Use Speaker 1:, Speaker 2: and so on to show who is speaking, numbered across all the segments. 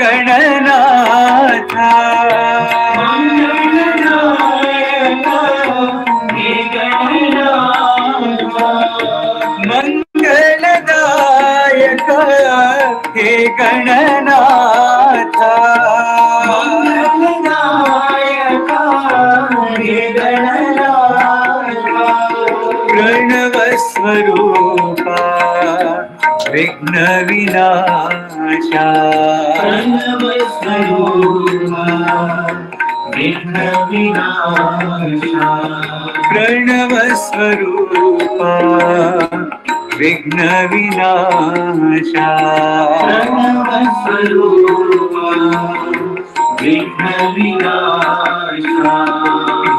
Speaker 1: गणनाथ मंगलदायक हे गणनाथ प्रणव स्वरूपा विघ्न विनाशा
Speaker 2: प्रणव स्वरूपा विघ्न विनाशा
Speaker 1: प्रणव स्वरूपा विघ्न विनाशा
Speaker 2: प्रणव स्वरूपा विघ्न विनाशा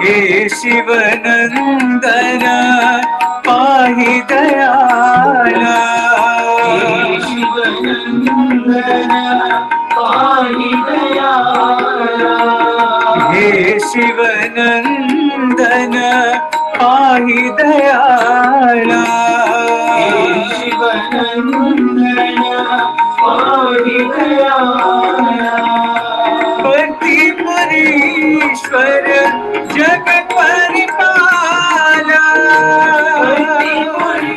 Speaker 1: हे शिवनंदन पाहि दयाला
Speaker 2: हे शिवनंदन पाहि दयाला
Speaker 1: हे शिवनंदन पाहि दयाला
Speaker 2: हे शिवनंदन पाहि दयाला
Speaker 1: पतिपुरीश्वर जगत परिपाला पतिपुरीश्वर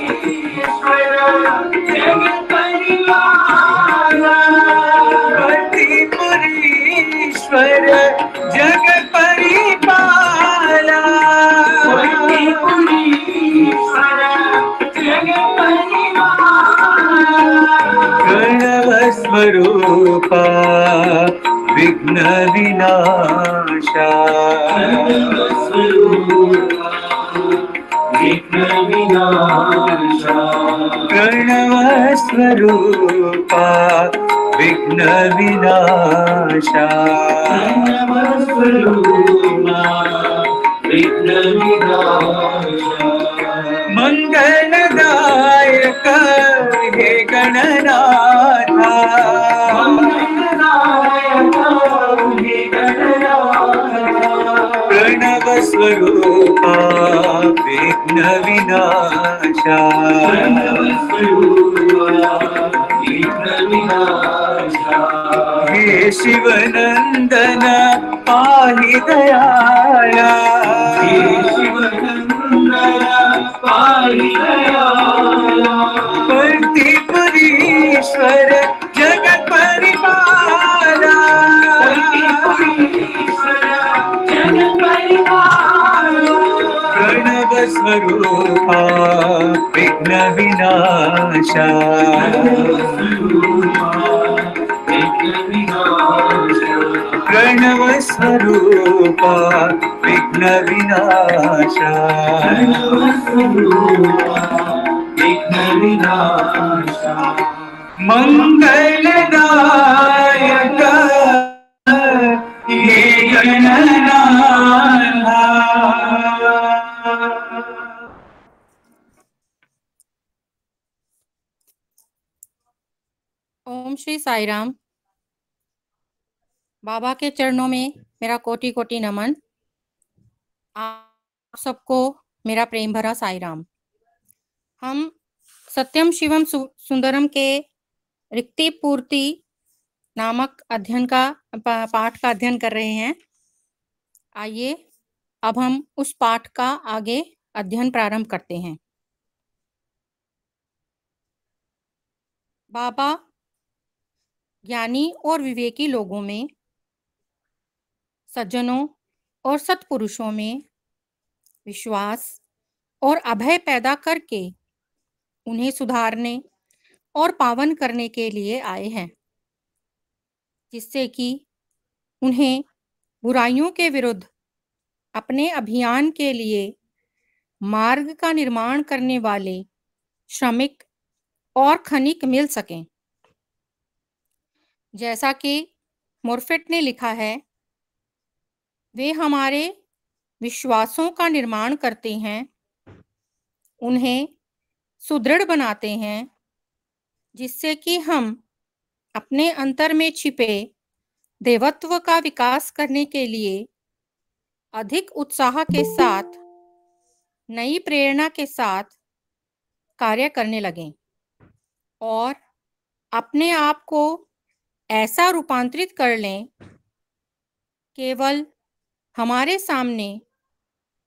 Speaker 1: जगत परिपाला प्रणव स्वरूपा विघ्न विनाशा प्रणव स्वरूपा विघ्न विनाशा मंगलदायक हे गणनाथा प्रणव स्वरूपा विघ्न विनाशा हे शिवनंदन पाहि दयाला पतिपुरीश्वर जगत परिपाला प्रणव स्वरूपा विघ्न विनाशा प्रणव स्वरूपा विघ्न विनाशा मंगलदायक हे गणनाथ
Speaker 3: ओम श्री साई राम। बाबा के चरणों में मेरा कोटि कोटि नमन। आप सबको मेरा प्रेम भरा साई राम। हम सत्यम शिवम सुंदरम के रिक्ति पूर्ति नामक अध्ययन का पाठ का अध्ययन कर रहे हैं। आइए अब हम उस पाठ का आगे अध्ययन प्रारंभ करते हैं। बाबा ज्ञानी और विवेकी लोगों में, सज्जनों और सत्पुरुषों में विश्वास और अभय पैदा करके उन्हें सुधारने और पावन करने के लिए आए हैं, जिससे कि उन्हें बुराइयों के विरुद्ध अपने अभियान के लिए मार्ग का निर्माण करने वाले श्रमिक और खनिक मिल सकें। जैसा कि मोर्फेट ने लिखा है, वे हमारे विश्वासों का निर्माण करते हैं, उन्हें सुदृढ़ बनाते हैं, जिससे कि हम अपने अंतर में छिपे देवत्व का विकास करने के लिए अधिक उत्साह के साथ, नई प्रेरणा के साथ कार्य करने लगें और अपने आप को ऐसा रूपांतरित कर लें, केवल हमारे सामने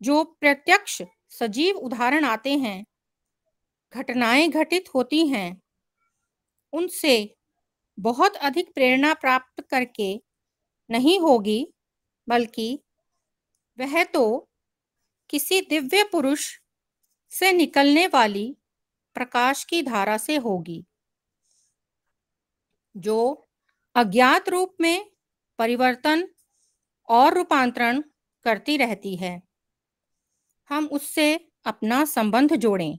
Speaker 3: जो प्रत्यक्ष सजीव उदाहरण आते हैं, घटनाएं घटित होती हैं, उनसे बहुत अधिक प्रेरणा प्राप्त करके नहीं होगी, बल्कि वह तो किसी दिव्य पुरुष से निकलने वाली प्रकाश की धारा से होगी, जो अज्ञात रूप में परिवर्तन और रूपांतरण करती रहती है। हम उससे अपना संबंध जोड़ें।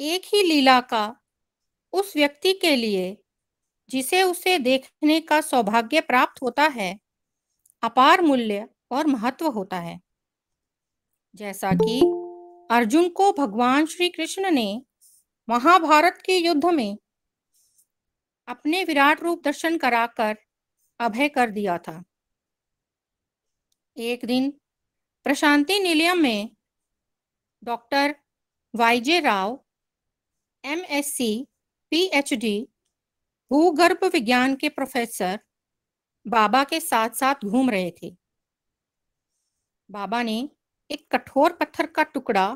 Speaker 3: एक ही लीला का उस व्यक्ति के लिए जिसे उसे देखने का सौभाग्य प्राप्त होता है, अपार मूल्य और महत्व होता है। जैसा कि अर्जुन को भगवान श्री कृष्ण ने महाभारत के युद्ध में अपने विराट रूप दर्शन कराकर अभय कर दिया था। एक दिन प्रशांति निलयम में डॉक्टर वाईजे राव एमएससी पीएचडी भूगर्भ विज्ञान के प्रोफेसर बाबा के साथ साथ घूम रहे थे। बाबा ने एक कठोर पत्थर का टुकड़ा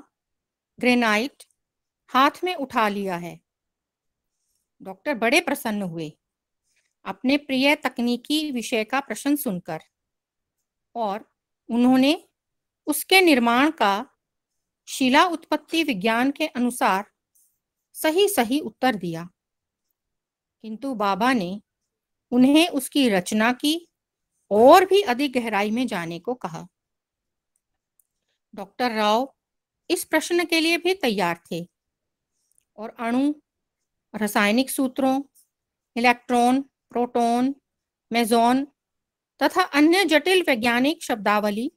Speaker 3: ग्रेनाइट हाथ में उठा लिया है। डॉक्टर बड़े प्रसन्न हुए अपने प्रिय तकनीकी विषय का प्रश्न सुनकर, और उन्होंने उसके निर्माण का शिला उत्पत्ति विज्ञान के अनुसार सही सही उत्तर दिया। किंतु बाबा ने उन्हें उसकी रचना की और भी अधिक गहराई में जाने को कहा। डॉक्टर राव इस प्रश्न के लिए भी तैयार थे और अणु, रासायनिक सूत्रों, इलेक्ट्रॉन, प्रोटॉन, मेसॉन तथा अन्य जटिल वैज्ञानिक शब्दावली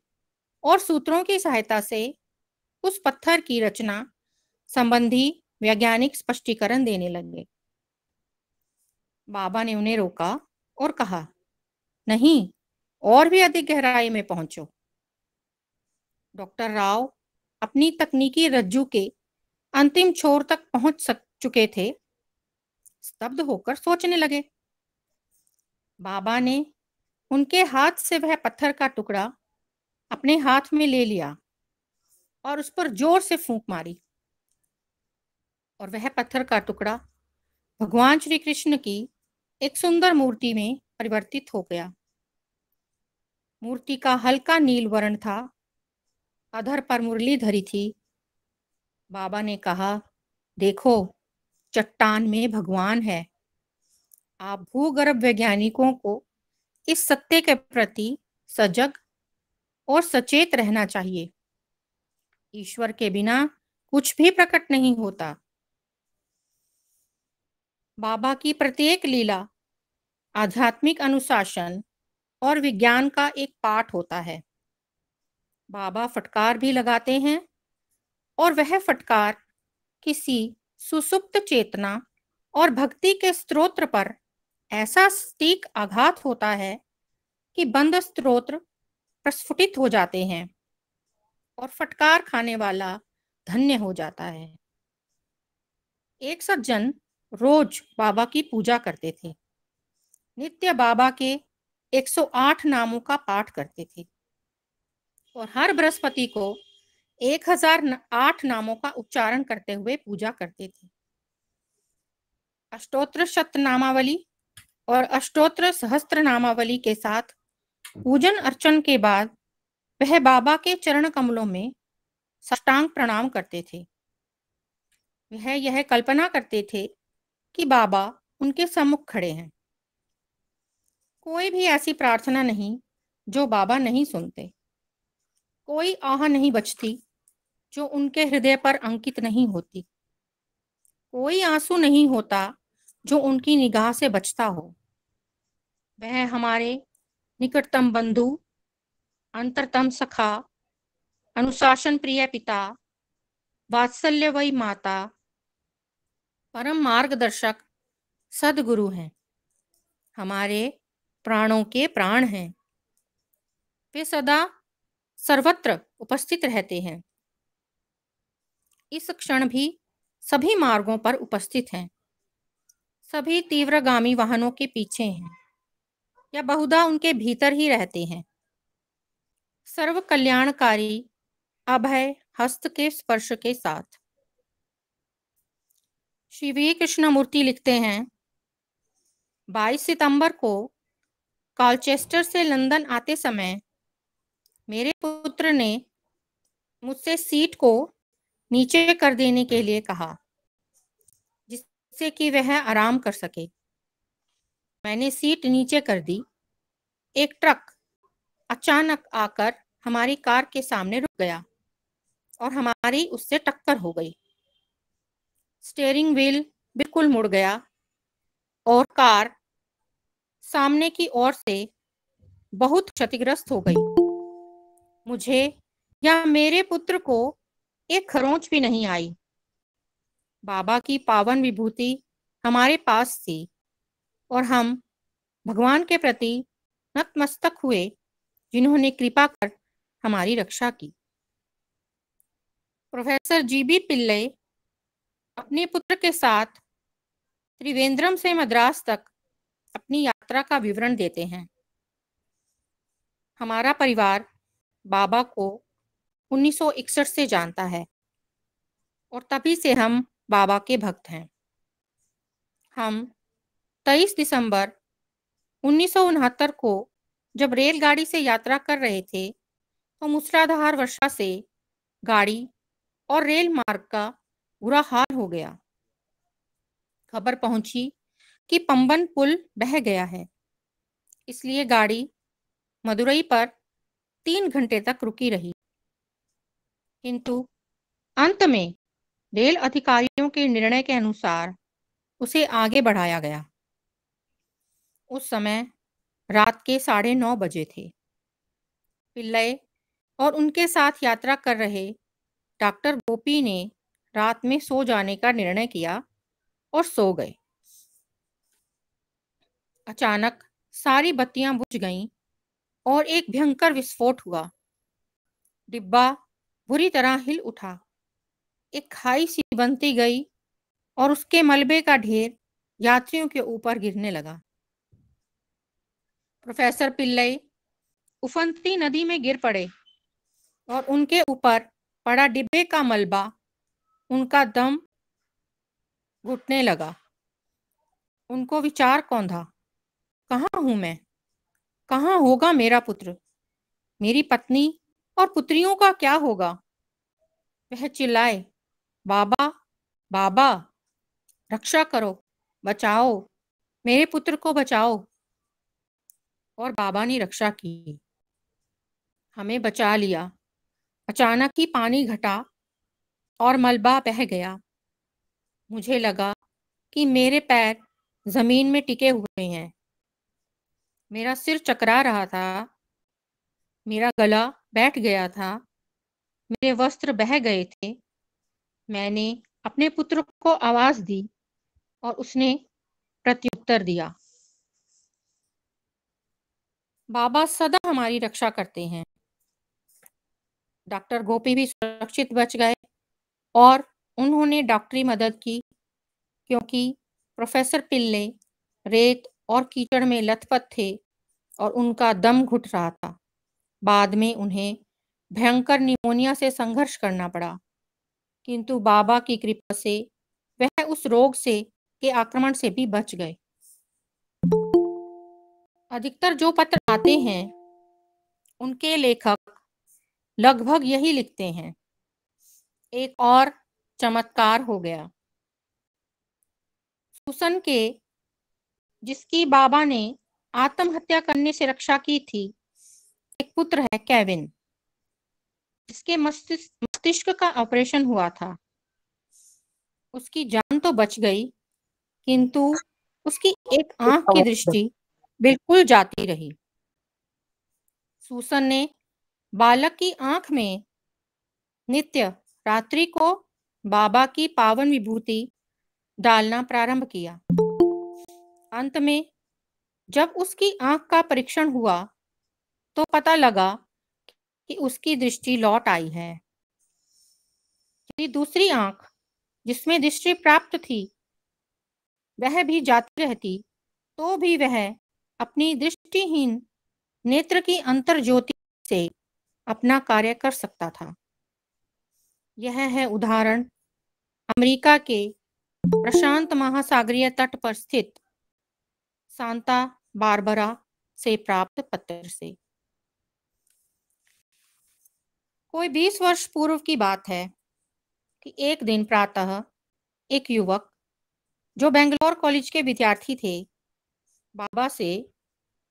Speaker 3: और सूत्रों की सहायता से उस पत्थर की रचना संबंधी वैज्ञानिक स्पष्टीकरण देने लगे। बाबा ने उन्हें रोका और कहा, नहीं, और भी अधिक गहराई में पहुंचो। डॉक्टर राव अपनी तकनीकी रज्जू के अंतिम छोर तक पहुंच चुके थे। स्तब्ध होकर सोचने लगे। बाबा ने उनके हाथ से वह पत्थर का टुकड़ा अपने हाथ में ले लिया और उस पर जोर से फूंक मारी, और वह पत्थर का टुकड़ा भगवान श्री कृष्ण की एक सुंदर मूर्ति में परिवर्तित हो गया। मूर्ति का हल्का नील वर्ण था, अधर पर मुरली धरी थी। बाबा ने कहा, देखो, चट्टान में भगवान है। आप भूगर्भ वैज्ञानिकों को इस सत्य के प्रति सजग और सचेत रहना चाहिए। ईश्वर के बिना कुछ भी प्रकट नहीं होता। बाबा की प्रत्येक लीला आध्यात्मिक अनुशासन और विज्ञान का एक पाठ होता है। बाबा फटकार भी लगाते हैं, और वह फटकार किसी सुसुप्त चेतना और भक्ति के स्त्रोत्र पर ऐसा सटीक आघात होता है कि बंद स्त्रोत्र प्रस्फुटित हो जाते हैं और फटकार खाने वाला धन्य हो जाता है। एक सज्जन रोज बाबा की पूजा करते थे। नित्य बाबा के 108 नामों का पाठ करते थे और हर बृहस्पति को 1008 नामों का उच्चारण करते हुए पूजा करते थे। अष्टोत्र शतनामावली और अष्टोत्र सहस्त्र नामावली के साथ पूजन अर्चन के बाद वह बाबा के चरण कमलों में साष्टांग प्रणाम करते थे। वह यह कल्पना करते थे कि बाबा उनके सम्मुख खड़े हैं। कोई भी ऐसी प्रार्थना नहीं जो बाबा नहीं सुनते। कोई आह नहीं बचती जो उनके हृदय पर अंकित नहीं होती। कोई आंसू नहीं होता जो उनकी निगाह से बचता हो। वह हमारे निकटतम बंधु, अंतरतम सखा, अनुशासन प्रिय पिता, वात्सल्यमयी माता, परम मार्गदर्शक सदगुरु हैं। हमारे प्राणों के प्राण हैं। वे सदा सर्वत्र उपस्थित रहते हैं। इस क्षण भी सभी मार्गों पर उपस्थित हैं। सभी तीव्रगामी वाहनों के पीछे हैं या बहुधा उनके भीतर ही रहते हैं। सर्व कल्याणकारी अभय हस्त के स्पर्श के साथ। श्री वी कृष्णमूर्ति लिखते हैं, 22 सितंबर को कॉलचेस्टर से लंदन आते समय मेरे पुत्र ने मुझसे सीट को नीचे कर देने के लिए कहा, जिससे कि वह आराम कर सके। मैंने सीट नीचे कर दी। एक ट्रक अचानक आकर हमारी कार के सामने रुक गया और हमारी उससे टक्कर हो गई। स्टीयरिंग व्हील बिल्कुल मुड़ गया और कार सामने की ओर से बहुत क्षतिग्रस्त हो गई। मुझे या मेरे पुत्र को एक खरोंच भी नहीं आई। बाबा की पावन विभूति हमारे पास थी और हम भगवान के प्रति नतमस्तक हुए, जिन्होंने कृपा कर हमारी रक्षा की। प्रोफेसर जीबी पिल्लई अपने पुत्र के साथ त्रिवेंद्रम से मद्रास तक अपनी यात्रा का विवरण देते हैं। हमारा परिवार बाबा को 1961 से जानता है और तभी से हम बाबा के भक्त हैं। हम 23 दिसंबर 1969 को जब रेलगाड़ी से यात्रा कर रहे थे तो मूसलाधार वर्षा से गाड़ी और रेल मार्ग का बुरा हाल हो गया। खबर पहुंची कि पंबन पुल बह गया है, इसलिए गाड़ी मदुरई पर 3 घंटे तक रुकी रही। किंतु अंत में रेल अधिकारियों के निर्णय के अनुसार उसे आगे बढ़ाया गया। उस समय रात के 9:30 बजे थे। पिल्लई और उनके साथ यात्रा कर रहे डॉक्टर गोपी ने रात में सो जाने का निर्णय किया और सो गए। अचानक सारी बत्तियां बुझ गईं और एक भयंकर विस्फोट हुआ। डिब्बा बुरी तरह हिल उठा। एक खाई सी बनती गई और उसके मलबे का ढेर यात्रियों के ऊपर गिरने लगा। प्रोफेसर पिल्लई उफनती नदी में गिर पड़े और उनके ऊपर पड़ा डिब्बे का मलबा उनका दम घुटने लगा। उनको विचार कौंधा, कहाँ हूं मैं? कहाँ होगा मेरा पुत्र? मेरी पत्नी और पुत्रियों का क्या होगा? वह चिल्लाए, बाबा बाबा, रक्षा करो, बचाओ, मेरे पुत्र को बचाओ। और बाबा ने रक्षा की, हमें बचा लिया। अचानक ही पानी घटा और मलबा बह गया। मुझे लगा कि मेरे पैर जमीन में टिके हुए हैं। मेरा सिर चकरा रहा था, मेरा गला बैठ गया था, मेरे वस्त्र बह गए थे। मैंने अपने पुत्र को आवाज दी और उसने प्रत्युत्तर दिया। बाबा सदा हमारी रक्षा करते हैं। डॉक्टर गोपी भी सुरक्षित बच गए और उन्होंने डॉक्टरी मदद की, क्योंकि प्रोफेसर पिल्ले रेत और कीचड़ में लथपथ थे और उनका दम घुट रहा था। बाद में उन्हें भयंकर निमोनिया से संघर्ष करना पड़ा, किंतु बाबा की कृपा से वह उस रोग से के आक्रमण से भी बच गए। अधिकतर जो पत्र आते हैं उनके लेखक लगभग यही लिखते हैं, एक और चमत्कार हो गया। सुसन के, जिसकी बाबा ने आत्महत्या करने से रक्षा की थी, एक पुत्र है केविन, जिसके मस्तिष्क का ऑपरेशन हुआ था। उसकी जान तो बच गई, किंतु उसकी एक आंख की दृष्टि बिल्कुल जाती रही। सुसन ने बालक की आंख में नित्य रात्रि को बाबा की पावन विभूति डालना प्रारंभ किया। अंत में जब उसकी आंख का परीक्षण हुआ तो पता लगा कि उसकी दृष्टि लौट आई है। यदि दूसरी आंख, जिसमें दृष्टि प्राप्त थी, वह भी जाती रहती तो भी वह अपनी दृष्टिहीन नेत्र की अंतर ज्योति से अपना कार्य कर सकता था। यह है उदाहरण अमेरिका के प्रशांत महासागरीय तट पर स्थित सांता बारबरा से प्राप्त पत्र से। कोई 20 वर्ष पूर्व की बात है कि एक दिन प्रातः एक युवक जो बेंगलोर कॉलेज के विद्यार्थी थे, बाबा से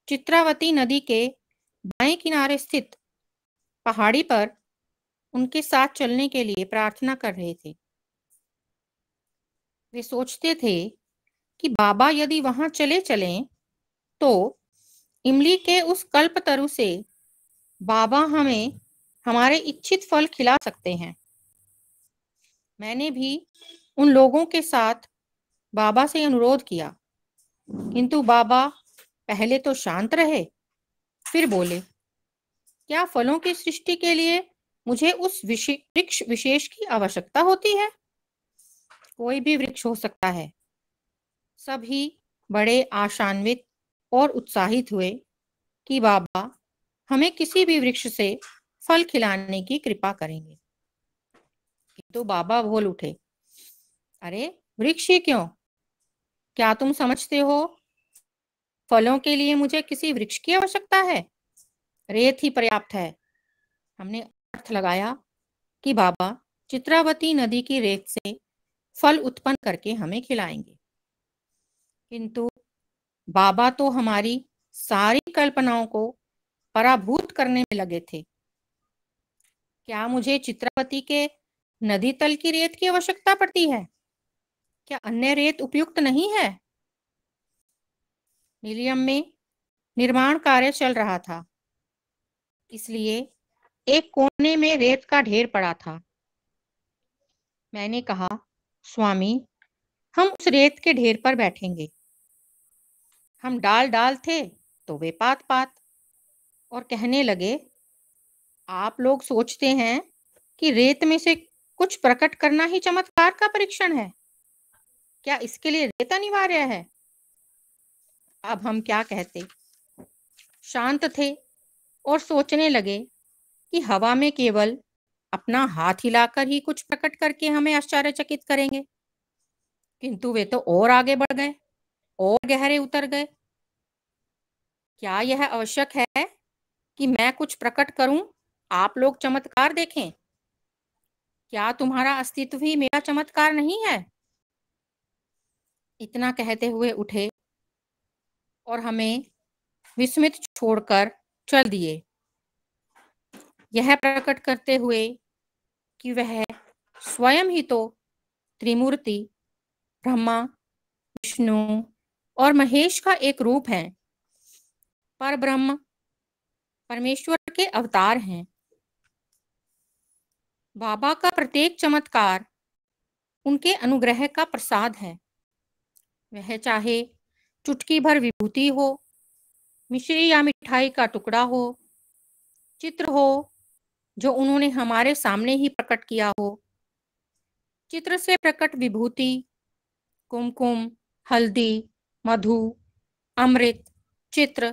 Speaker 3: चित्रावती नदी के बाएं किनारे स्थित पहाड़ी पर उनके साथ चलने के लिए प्रार्थना कर रहे थे। वे सोचते थे कि बाबा यदि वहां चले चलें तो इमली के उस कल्पतरु से बाबा हमें हमारे इच्छित फल खिला सकते हैं। मैंने भी उन लोगों के साथ बाबा से अनुरोध किया, किंतु बाबा पहले तो शांत रहे, फिर बोले, क्या फलों की सृष्टि के लिए मुझे उस वृक्ष विशेष की आवश्यकता होती है? कोई भी वृक्ष हो सकता है। सभी बड़े आशान्वित और उत्साहित हुए कि बाबा हमें किसी भी वृक्ष से फल खिलाने की कृपा करेंगे। तो बाबा बोल उठे, अरे वृक्ष ही क्यों? क्या तुम समझते हो फलों के लिए मुझे किसी वृक्ष की आवश्यकता है? रेत ही पर्याप्त है। हमने अर्थ लगाया कि बाबा चित्रावती नदी की रेत से फल उत्पन्न करके हमें खिलाएंगे। किंतु बाबा तो हमारी सारी कल्पनाओं को पराभूत करने में लगे थे। क्या मुझे चित्रावती के नदी तल की रेत की आवश्यकता पड़ती है? क्या अन्य रेत उपयुक्त नहीं है? निलियम में निर्माण कार्य चल रहा था, इसलिए एक कोने में रेत का ढेर पड़ा था। मैंने कहा, स्वामी, हम उस रेत के ढेर पर बैठेंगे। हम डाल डाल थे तो वे पात पात, और कहने लगे, आप लोग सोचते हैं कि रेत में से कुछ प्रकट करना ही चमत्कार का परीक्षण है। क्या इसके लिए रेत अनिवार्य है? अब हम क्या कहते। शांत थे और सोचने लगे कि हवा में केवल अपना हाथ हिलाकर ही कुछ प्रकट करके हमें आश्चर्यचकित करेंगे। किंतु वे तो और आगे बढ़ गए और गहरे उतर गए। क्या यह आवश्यक है कि मैं कुछ प्रकट करूं, आप लोग चमत्कार देखें? क्या तुम्हारा अस्तित्व ही मेरा चमत्कार नहीं है? इतना कहते हुए उठे और हमें विस्मित छोड़कर चल दिए, यह प्रकट करते हुए कि वह स्वयं ही तो त्रिमूर्ति ब्रह्मा, विष्णु और महेश का एक रूप है। पर ब्रह्म परमेश्वर के अवतार हैं। बाबा का प्रत्येक चमत्कार उनके अनुग्रह का प्रसाद है। वह चाहे चुटकी भर विभूति हो, मिश्री या मिठाई का टुकड़ा हो, चित्र हो जो उन्होंने हमारे सामने ही प्रकट किया हो, चित्र से प्रकट विभूति, कुमकुम, हल्दी, मधु, अमृत, चित्र,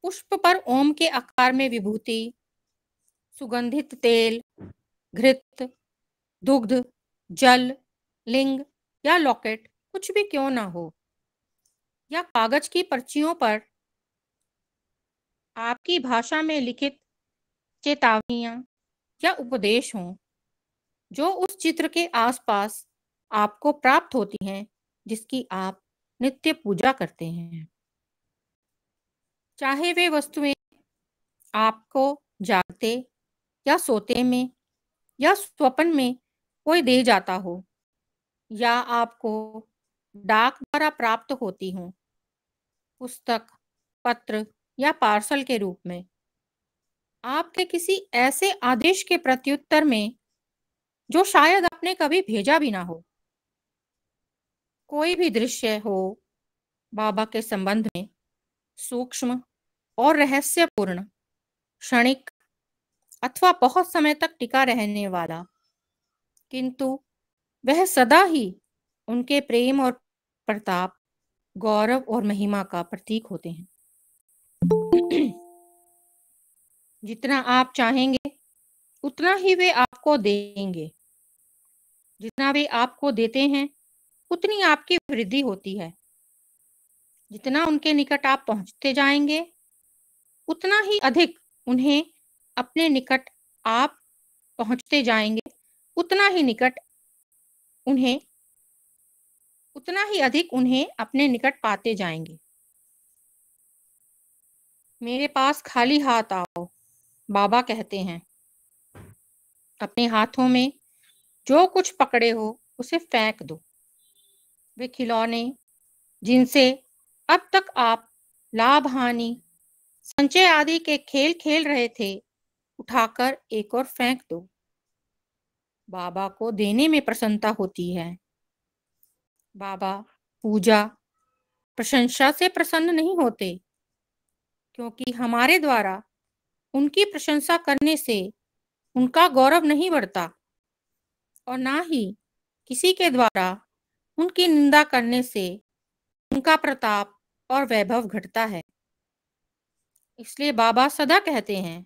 Speaker 3: पुष्प पर ओम के आकार में विभूति, सुगंधित तेल, घृत, दुग्ध, जल, लिंग या लॉकेट, कुछ भी क्यों ना हो, या कागज की पर्चियों पर आपकी भाषा में लिखित चेतावनियां या उपदेश हों, जो उस चित्र के आसपास आपको प्राप्त होती हैं, जिसकी आप नित्य पूजा करते हैं। चाहे वे वस्तुएं आपको जागते या सोते में या स्वप्न में कोई दे जाता हो, या आपको डाक द्वारा प्राप्त होती हो, पुस्तक, पत्र या पार्सल के रूप में, आपके किसी ऐसे आदेश के प्रत्युत्तर में जो शायद आपने कभी भेजा भी ना हो। कोई भी दृश्य हो बाबा के संबंध में सूक्ष्म और रहस्यपूर्ण, क्षणिक अथवा बहुत समय तक टिका रहने वाला, किंतु वह सदा ही उनके प्रेम और प्रताप, गौरव और महिमा का प्रतीक होते हैं। जितना आप चाहेंगे उतना ही वे आपको देंगे। जितना वे आपको देते हैं उतनी आपकी वृद्धि होती है। जितना उनके निकट आप पहुंचते जाएंगे उतना ही अधिक उन्हें अपने निकट आप पहुंचते जाएंगे, उतना ही निकट उन्हें उतना ही अधिक उन्हें अपने निकट पाते जाएंगे। मेरे पास खाली हाथ आओ, बाबा कहते हैं। अपने हाथों में जो कुछ पकड़े हो उसे फेंक दो। वे खिलौने जिनसे अब तक आप लाभ हानि संचय आदि के खेल खेल रहे थे, उठाकर एक और फेंक दो। बाबा को देने में प्रसन्नता होती है। बाबा पूजा प्रशंसा से प्रसन्न नहीं होते, क्योंकि हमारे द्वारा उनकी प्रशंसा करने से उनका गौरव नहीं बढ़ता और ना ही किसी के द्वारा उनकी निंदा करने से उनका प्रताप और वैभव घटता है। इसलिए बाबा सदा कहते हैं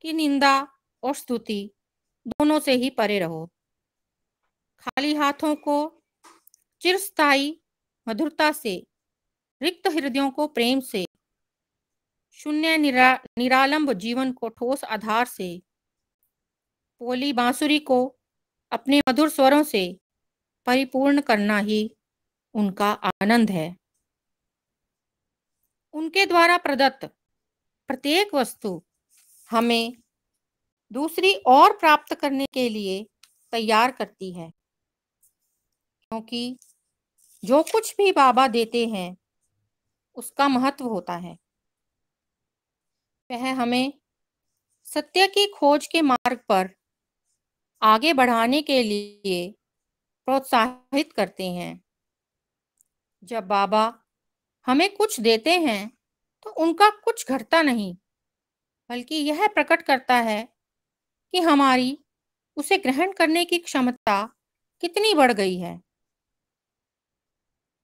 Speaker 3: कि निंदा और स्तुति दोनों से ही परे रहो। खाली हाथों को चिरस्थायी मधुरता से, रिक्त हृदयों को प्रेम से, शून्य निरालंब जीवन को ठोस आधार से, पोली बांसुरी को अपने मधुर स्वरों से परिपूर्ण करना ही उनका आनंद है। उनके द्वारा प्रदत्त प्रत्येक वस्तु हमें दूसरी और प्राप्त करने के लिए तैयार करती है, क्योंकि जो कुछ भी बाबा देते हैं उसका महत्व होता है। वह हमें सत्य की खोज के मार्ग पर आगे बढ़ाने के लिए प्रोत्साहित करते हैं। जब बाबा हमें कुछ देते हैं तो उनका कुछ घटता नहीं, बल्कि यह प्रकट करता है कि हमारी उसे ग्रहण करने की क्षमता कितनी बढ़ गई है।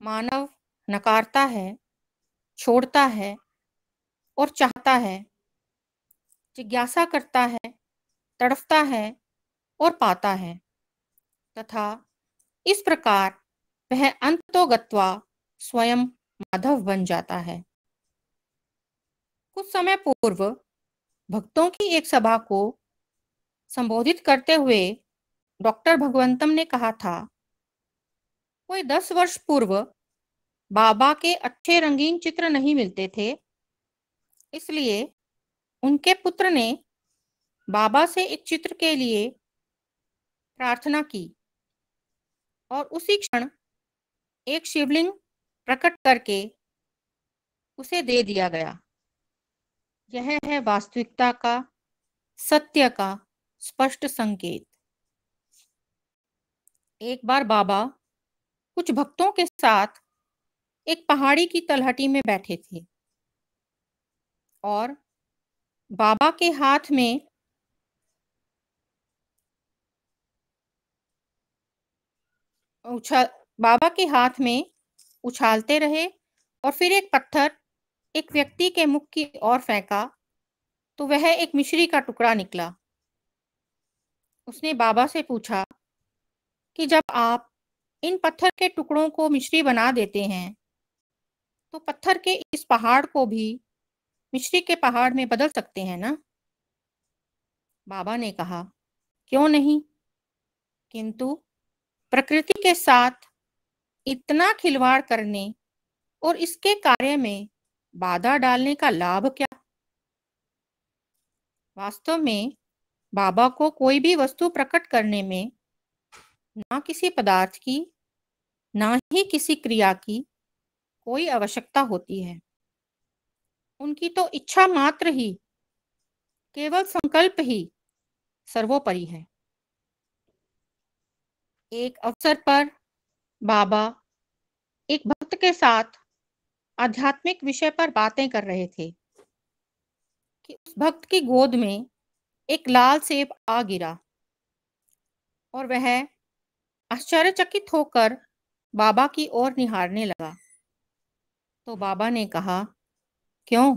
Speaker 3: मानव नकारता है, छोड़ता है और चाहता है, जिज्ञासा करता है, तड़फता है और पाता है, तथा इस प्रकार वह अंतोगत्वा स्वयं माधव बन जाता है। कुछ समय पूर्व भक्तों की एक सभा को संबोधित करते हुए डॉक्टर भगवंतम ने कहा था, कोई 10 वर्ष पूर्व बाबा के अच्छे रंगीन चित्र नहीं मिलते थे, इसलिए उनके पुत्र ने बाबा से एक चित्र के लिए प्रार्थना की और उसी क्षण एक शिवलिंग प्रकट करके उसे दे दिया गया। यह है वास्तविकता का, सत्य का स्पष्ट संकेत। एक बार बाबा कुछ भक्तों के साथ एक पहाड़ी की तलहटी में बैठे थे और बाबा के हाथ में उछालते रहे और फिर एक पत्थर एक व्यक्ति के मुख की ओर फेंका तो वह एक मिश्री का टुकड़ा निकला। उसने बाबा से पूछा कि जब आप इन पत्थर के टुकड़ों को मिश्री बना देते हैं तो पत्थर के इस पहाड़ को भी मिश्री के पहाड़ में बदल सकते हैं ना? बाबा ने कहा, क्यों नहीं, किंतु प्रकृति के साथ इतना खिलवाड़ करने और इसके कार्य में बाधा डालने का लाभ क्या? वास्तव में बाबा को कोई भी वस्तु प्रकट करने में ना किसी पदार्थ की, ना ही किसी क्रिया की कोई आवश्यकता होती है। उनकी तो इच्छा मात्र ही, केवल संकल्प ही सर्वोपरि है। एक अवसर पर बाबा एक भक्त के साथ आध्यात्मिक विषय पर बातें कर रहे थे कि उस भक्त की गोद में एक लाल सेब आ गिरा और वह आश्चर्यचकित होकर बाबा की ओर निहारने लगा। तो बाबा ने कहा, क्यों,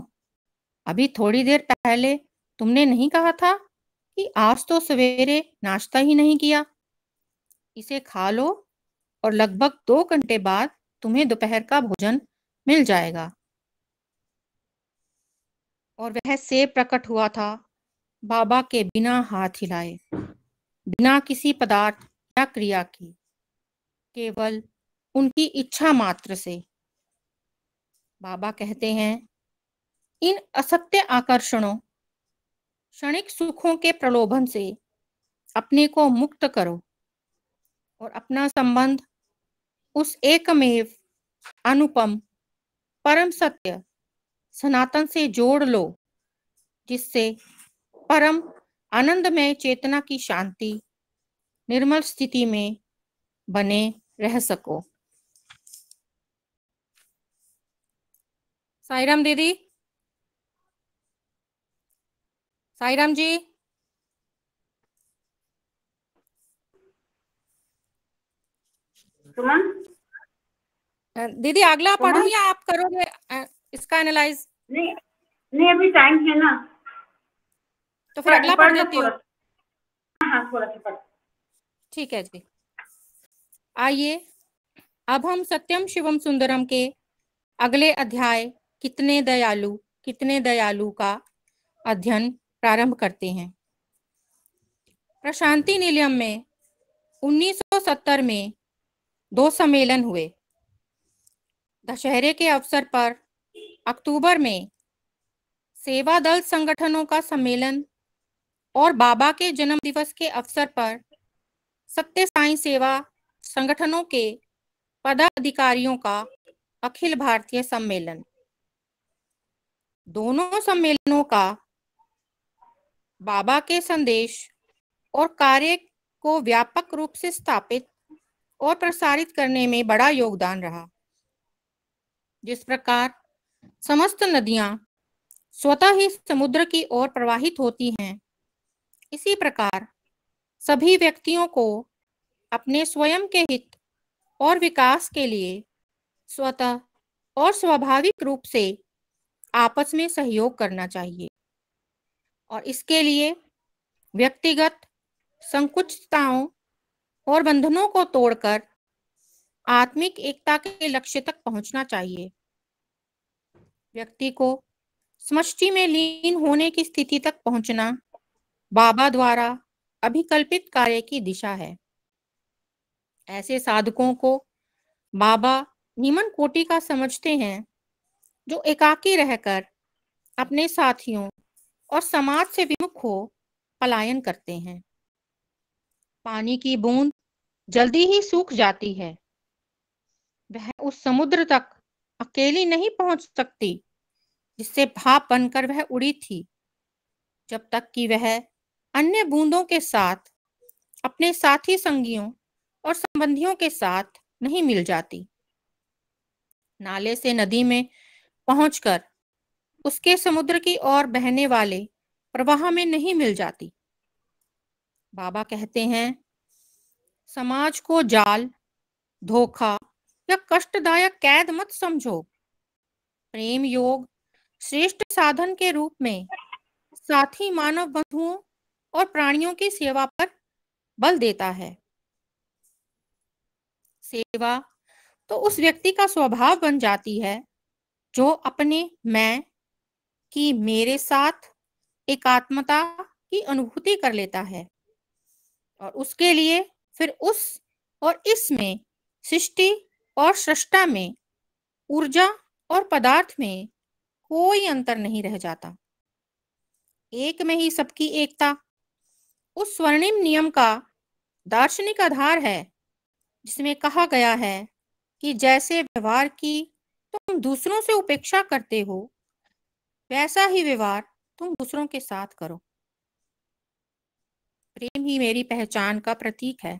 Speaker 3: अभी थोड़ी देर पहले तुमने नहीं कहा था कि आज तो सवेरे नाश्ता ही नहीं किया? इसे खा लो और लगभग 2 घंटे बाद तुम्हें दोपहर का भोजन मिल जाएगा। और वह सेब प्रकट हुआ था, बाबा के बिना हाथ हिलाए, बिना किसी पदार्थ या क्रिया की, केवल उनकी इच्छा मात्र से। बाबा कहते हैं, इन असत्य आकर्षणों, क्षणिक सुखों के प्रलोभन से अपने को मुक्त करो और अपना संबंध उस एकमेव अनुपम परम सत्य सनातन से जोड़ लो, जिससे परम आनंदमय चेतना की शांति निर्मल स्थिति में बने रह सको। साईराम दीदी, साईराम जी।
Speaker 4: सुमन,
Speaker 3: दीदी अगला
Speaker 4: सुमन?
Speaker 3: पढ़ूं या आप करोगे इसका एनालाइज?
Speaker 4: नहीं नहीं, अभी टाइम है ना,
Speaker 3: तो फिर अगला पढ़
Speaker 4: लो
Speaker 3: देती हूँ।
Speaker 4: हाँ, थोड़ा सा पढ़।
Speaker 3: ठीक है जी। आइए अब हम सत्यम शिवम सुंदरम के अगले अध्याय कितने दयालु का अध्ययन प्रारंभ करते हैं। प्रशांति निलयम में 1970 में 2 सम्मेलन हुए। दशहरे के अवसर पर अक्टूबर में सेवा दल संगठनों का सम्मेलन और बाबा के जन्म दिवस के अवसर पर सत्य साई सेवा संगठनों के पदाधिकारियों का अखिल भारतीय सम्मेलन। दोनों सम्मेलनों का बाबा के संदेश और कार्य को व्यापक रूप से स्थापित और प्रसारित करने में बड़ा योगदान रहा। जिस प्रकार समस्त नदियां स्वतः ही समुद्र की ओर प्रवाहित होती हैं, इसी प्रकार सभी व्यक्तियों को अपने स्वयं के हित और विकास के लिए स्वतः और स्वाभाविक रूप से आपस में सहयोग करना चाहिए और इसके लिए व्यक्तिगत संकुचितताओं और बंधनों को तोड़कर आत्मिक एकता के लक्ष्य तक पहुंचना चाहिए। व्यक्ति को समष्टि में लीन होने की स्थिति तक पहुंचना बाबा द्वारा अभिकल्पित कार्य की दिशा है। ऐसे साधकों को बाबा निम्न कोटि का समझते हैं, जो एकाकी रहकर अपने साथियों और समाज से विमुख हो पलायन करते हैं। पानी की बूंद जल्दी ही सूख जाती है, वह उस समुद्र तक अकेली नहीं पहुंच सकती जिससे भाप बनकर वह उड़ी थी, जब तक कि वह अन्य बूंदों के साथ अपने साथी संगियों और संबंधियों के साथ नहीं मिल जाती। नाले से नदी में पहुंचकर उसके समुद्र की ओर बहने वाले प्रवाह में नहीं मिल जाती। बाबा कहते हैं, समाज को जाल, धोखा या कष्टदायक कैद मत समझो। प्रेम योग श्रेष्ठ साधन के रूप में साथी मानव बंधुओं और प्राणियों की सेवा पर बल देता है। सेवा तो उस व्यक्ति का स्वभाव बन जाती है जो अपने मैं की मेरे साथ एकात्मता की अनुभूति कर लेता है और उसके लिए फिर उस और इसमें, सृष्टि और सृष्टा में, ऊर्जा और पदार्थ में कोई अंतर नहीं रह जाता। एक में ही सबकी एकता उस स्वर्णिम नियम का दार्शनिक आधार है, जिसमें कहा गया है कि जैसे व्यवहार की तुम दूसरों से उपेक्षा करते हो, वैसा ही व्यवहार तुम दूसरों के साथ करो। प्रेम ही मेरी पहचान का प्रतीक है।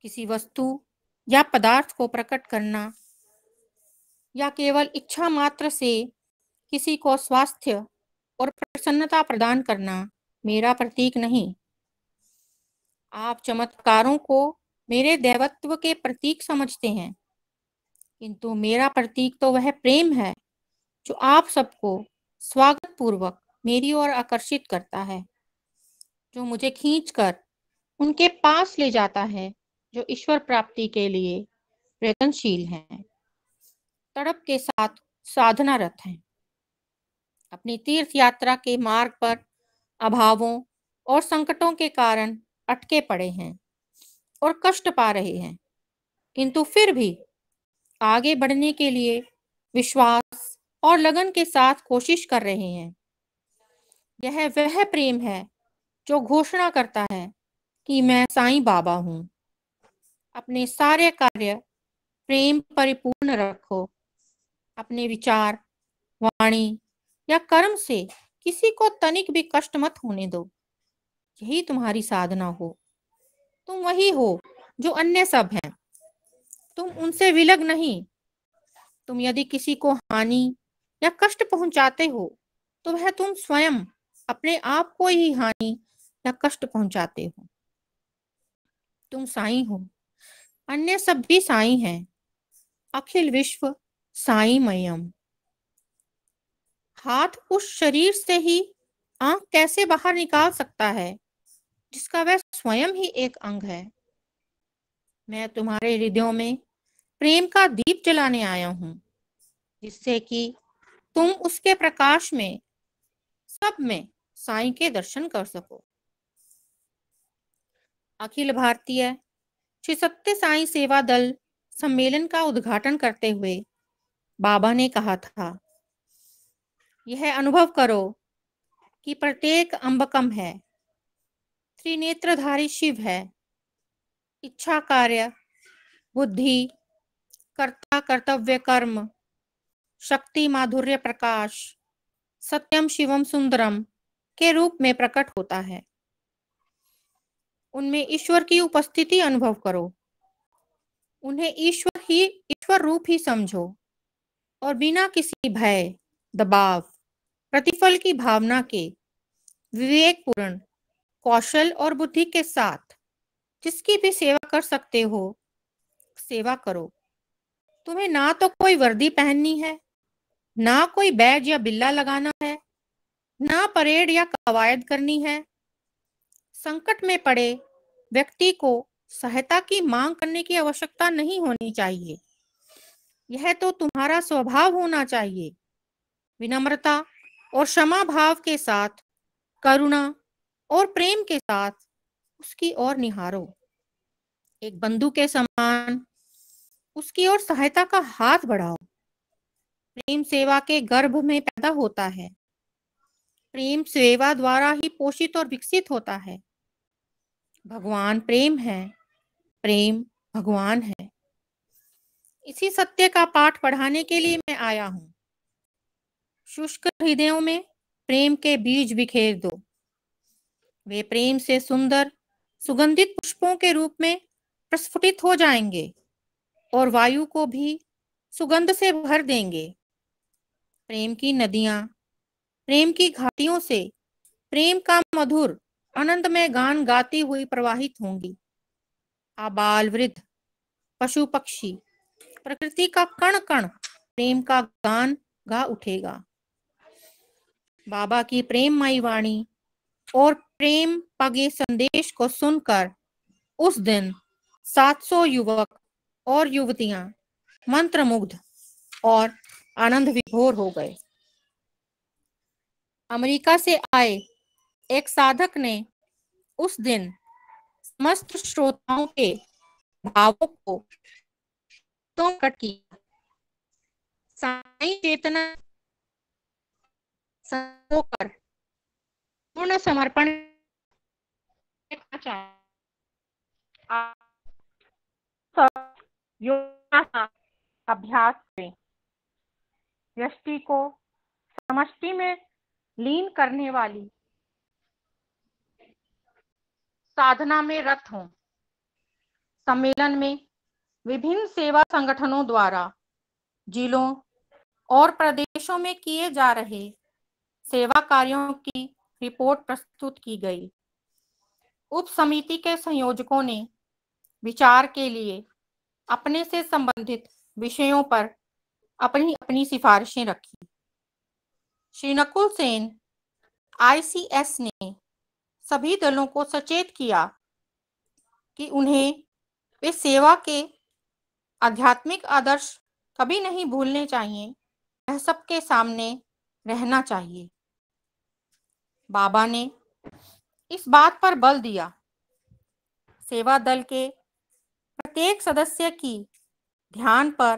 Speaker 3: किसी वस्तु या पदार्थ को प्रकट करना या केवल इच्छा मात्र से किसी को स्वास्थ्य और प्रसन्नता प्रदान करना मेरा प्रतीक नहीं। आप चमत्कारों को मेरे दैवत्व के प्रतीक समझते हैं, किंतु मेरा प्रतीक तो वह प्रेम है जो आप सबको स्वागत पूर्वक मेरी ओर आकर्षित करता है, जो मुझे खींचकर उनके पास ले जाता है जो ईश्वर प्राप्ति के लिए प्रयत्नशील हैं, तड़प के साथ साधनारत हैं, अपनी तीर्थ यात्रा के मार्ग पर अभावों और संकटों के कारण अटके पड़े हैं और कष्ट पा रहे हैं, किंतु फिर भी आगे बढ़ने के लिए विश्वास और लगन के साथ कोशिश कर रहे हैं। यह वह प्रेम है जो घोषणा करता है कि मैं साईं बाबा हूँ। अपने सारे कार्य प्रेम परिपूर्ण रखो। अपने विचार, वाणी या कर्म से किसी को तनिक भी कष्ट मत होने दो। यही तुम्हारी साधना हो। तुम वही हो जो अन्य सब हैं। तुम उनसे विलग नहीं। तुम यदि किसी को हानि या कष्ट पहुंचाते हो तो वह तुम स्वयं अपने आप को ही हानि या कष्ट पहुंचाते हो। तुम साईं हो, अन्य सब भी साईं हैं। अखिल विश्व साईमयम। हाथ उस शरीर से ही आंख कैसे बाहर निकाल सकता है जिसका वह स्वयं ही एक अंग है। मैं तुम्हारे हृदयों में प्रेम का दीप जलाने आया हूँ, जिससे कि तुम उसके प्रकाश में सब में साईं के दर्शन कर सको। अखिल भारतीय श्री सत्य साईं सेवा दल सम्मेलन का उद्घाटन करते हुए बाबा ने कहा था, यह अनुभव करो कि प्रत्येक अंबकम है, त्रिनेत्रधारी शिव है। इच्छा, कार्य, बुद्धि, कर्ता, कर्तव्य, कर्म, शक्ति, माधुर्य, प्रकाश, सत्यम शिवम सुंदरम के रूप में प्रकट होता है। उनमें ईश्वर की उपस्थिति अनुभव करो। उन्हें ईश्वर रूप ही समझो और बिना किसी भय, दबाव, प्रतिफल की भावना के विवेकपूर्ण कौशल और बुद्धि के साथ जिसकी भी सेवा कर सकते हो, सेवा करो। तुम्हें ना तो कोई वर्दी पहननी है, ना कोई बैज या बिल्ला लगाना है, ना परेड या कवायद करनी है। संकट में पड़े व्यक्ति को सहायता की मांग करने की आवश्यकता नहीं होनी चाहिए। यह तो तुम्हारा स्वभाव होना चाहिए। विनम्रता और क्षमा भाव के साथ, करुणा और प्रेम के साथ उसकी ओर निहारो। एक बंधु के समान उसकी ओर सहायता का हाथ बढ़ाओ। प्रेम सेवा के गर्भ में पैदा होता है। प्रेम सेवा द्वारा ही पोषित और विकसित होता है। भगवान प्रेम है, प्रेम भगवान है। इसी सत्य का पाठ पढ़ाने के लिए मैं आया हूँ। शुष्क हृदयों में प्रेम के बीज बिखेर दो। वे प्रेम से सुंदर सुगंधित पुष्पों के रूप में प्रस्फुटित हो जाएंगे और वायु को भी सुगंध से भर देंगे। प्रेम की नदियां प्रेम की घाटियों से प्रेम का मधुर आनंदमय गान गाती हुई प्रवाहित होंगी। आबाल वृद्ध, पशु पक्षी, प्रकृति का कण कण प्रेम का गान गा उठेगा। बाबा की प्रेममयी वाणी और प्रेम पगे संदेश को सुनकर उस दिन 700 युवक और युवतियां मंत्रमुग्ध और आनंद विभोर हो गए। अमेरिका से आए एक साधक ने उस दिन समस्त श्रोताओं के भावों को तो प्रकट किया। साईं चेतना होकर पूर्ण समर्पण योगा अभ्यास करें। व्यष्टि को समष्टि में लीन करने वाली साधना में रत हों। सम्मेलन में विभिन्न सेवा संगठनों द्वारा जिलों और प्रदेशों में किए जा रहे सेवा कार्यों की रिपोर्ट प्रस्तुत की गई। उप समिति के संयोजकों ने विचार के लिए अपने से संबंधित विषयों पर अपनी अपनी सिफारिशें रखी। श्री नकुल सेन ICS ने सभी दलों को सचेत किया कि उन्हें वे सेवा के आध्यात्मिक आदर्श कभी नहीं भूलने चाहिए, वह सबके सामने रहना चाहिए। बाबा ने इस बात पर बल दिया, सेवा दल के प्रत्येक सदस्य की ध्यान पर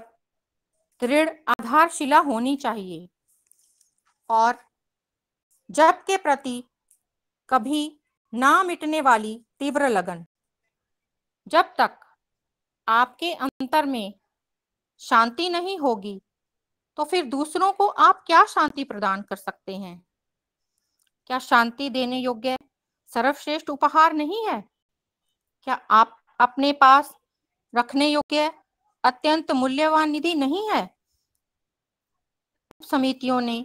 Speaker 3: दृढ़ आधारशिला होनी चाहिए और जप के प्रति कभी ना मिटने वाली तीव्र लगन। जब तक आपके अंतर में शांति नहीं होगी तो फिर दूसरों को आप क्या शांति प्रदान कर सकते हैं? क्या शांति देने योग्य सर्वश्रेष्ठ उपहार नहीं है? क्या आप अपने पास रखने योग्य अत्यंत मूल्यवान निधि नहीं है? समितियों ने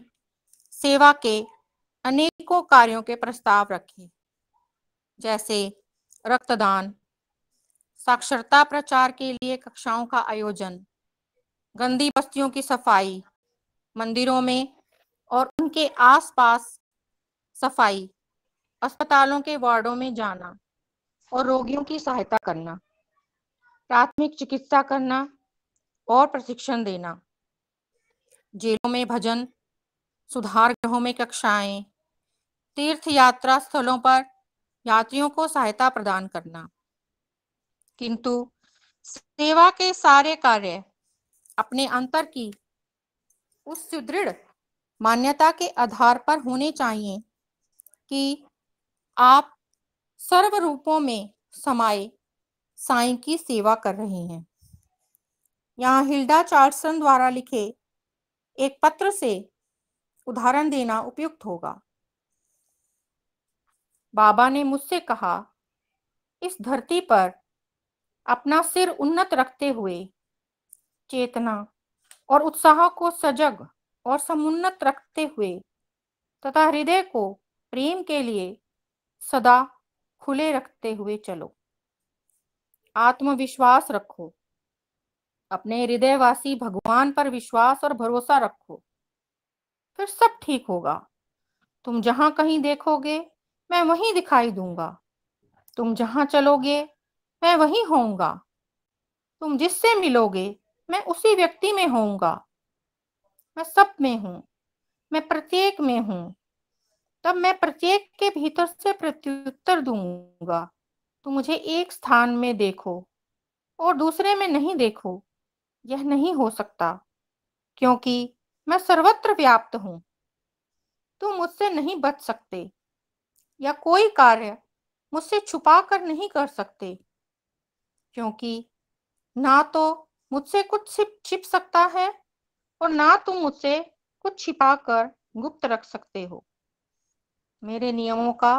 Speaker 3: सेवा के अनेकों कार्यों के प्रस्ताव रखे, जैसे रक्तदान, साक्षरता प्रचार के लिए कक्षाओं का आयोजन, गंदी बस्तियों की सफाई, मंदिरों में और उनके आसपास सफाई, अस्पतालों के वार्डों में जाना और रोगियों की सहायता करना, प्राथमिक चिकित्सा करना और प्रशिक्षण देना, जेलों में भजन, सुधार गृहों में कक्षाएं, तीर्थ यात्रा स्थलों पर यात्रियों को सहायता प्रदान करना। किंतु सेवा के सारे कार्य अपने अंतर की उस सुदृढ़ मान्यता के आधार पर होने चाहिए कि आप सर्व रूपों में समाये साईं की सेवा कर रहे हैं। यहाँ हिल्डा चार्ल्सन द्वारा लिखे एक पत्र से उदाहरण देना उपयुक्त होगा। बाबा ने मुझसे कहा, इस धरती पर अपना सिर उन्नत रखते हुए चेतना और उत्साह को सजग और समुन्नत रखते हुए तथा हृदय को प्रेम के लिए सदा खुले रखते हुए चलो। आत्मविश्वास रखो, अपने हृदयवासी भगवान पर विश्वास और भरोसा रखो, फिर सब ठीक होगा। तुम जहां कहीं देखोगे मैं वहीं दिखाई दूंगा, तुम जहां चलोगे मैं वहीं होऊंगा, तुम जिससे मिलोगे मैं उसी व्यक्ति में होऊंगा। मैं सब में हूं, मैं प्रत्येक में हूं, तब मैं प्रत्येक के भीतर से प्रत्युत्तर दूंगा। तुम मुझे एक स्थान में देखो और दूसरे में नहीं देखो, यह नहीं हो सकता, क्योंकि मैं सर्वत्र व्याप्त हूं। तुम मुझसे नहीं बच सकते या कोई कार्य मुझसे छुपा कर नहीं कर सकते, क्योंकि ना तो मुझसे कुछ छिप सकता है और ना तुम मुझसे कुछ छिपा कर गुप्त रख सकते हो। मेरे नियमों का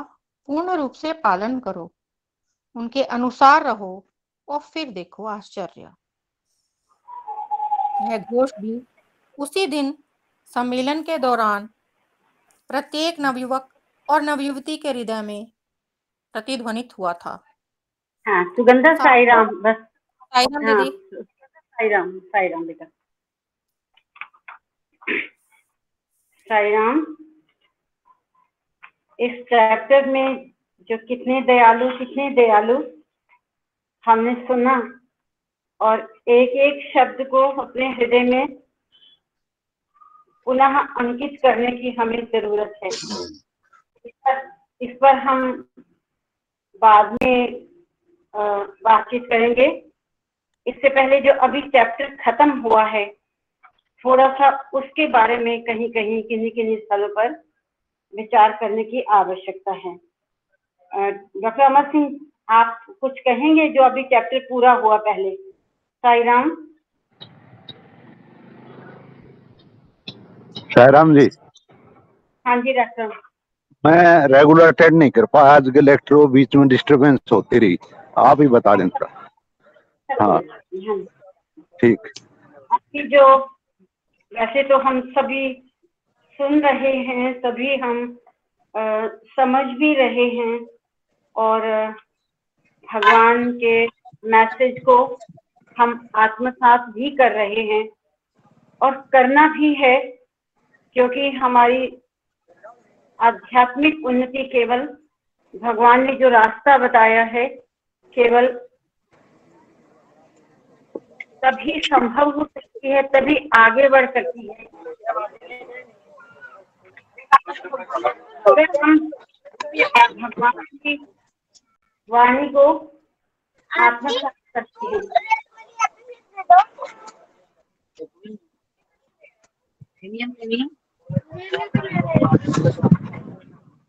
Speaker 3: पूर्ण रूप से पालन करो, उनके अनुसार रहो और फिर देखो आश्चर्य। यह घोष भी उसी दिन सम्मेलन के दौरान प्रत्येक नवयुवक और नवयुवती के हृदय में प्रतिध्वनित हुआ था।
Speaker 4: हाँ सुगंधा, साई राम, बस
Speaker 3: साई राम
Speaker 4: हाँ
Speaker 3: दीदी।
Speaker 4: साई राम बेटा, साई राम। इस चैप्टर में जो कितने दयालु हमने सुना और एक एक शब्द को अपने हृदय में पुनः अंकित करने की हमें जरूरत है। इस पर हम बाद में बातचीत करेंगे। इससे पहले जो अभी चैप्टर खत्म हुआ है, थोड़ा सा उसके बारे में किन्हीं स्थलों पर विचार करने की आवश्यकता है। डॉक्टर अमर सिंह, आप कुछ कहेंगे जो अभी चैप्टर पूरा हुआ पहले? साई राम।
Speaker 5: साईराम जी।
Speaker 4: हाँ जी डॉक्टर।
Speaker 5: मैं रेगुलर अटेंड नहीं कर पाया, आज के लेक्चर बीच में डिस्टरबेंस होती रही, आप ही बता दें थोड़ा। हाँ ठीक।
Speaker 4: आपकी जो वैसे तो हम सभी सुन रहे हैं, सभी हम समझ भी रहे हैं और भगवान के मैसेज को हम आत्मसात भी कर रहे हैं और करना भी है, क्योंकि हमारी आध्यात्मिक उन्नति केवल भगवान ने जो रास्ता बताया है केवल तभी संभव हो सकती है, तभी आगे बढ़ सकती है। अगर हम भगवान की वाणी को आत्मसात करते हैं।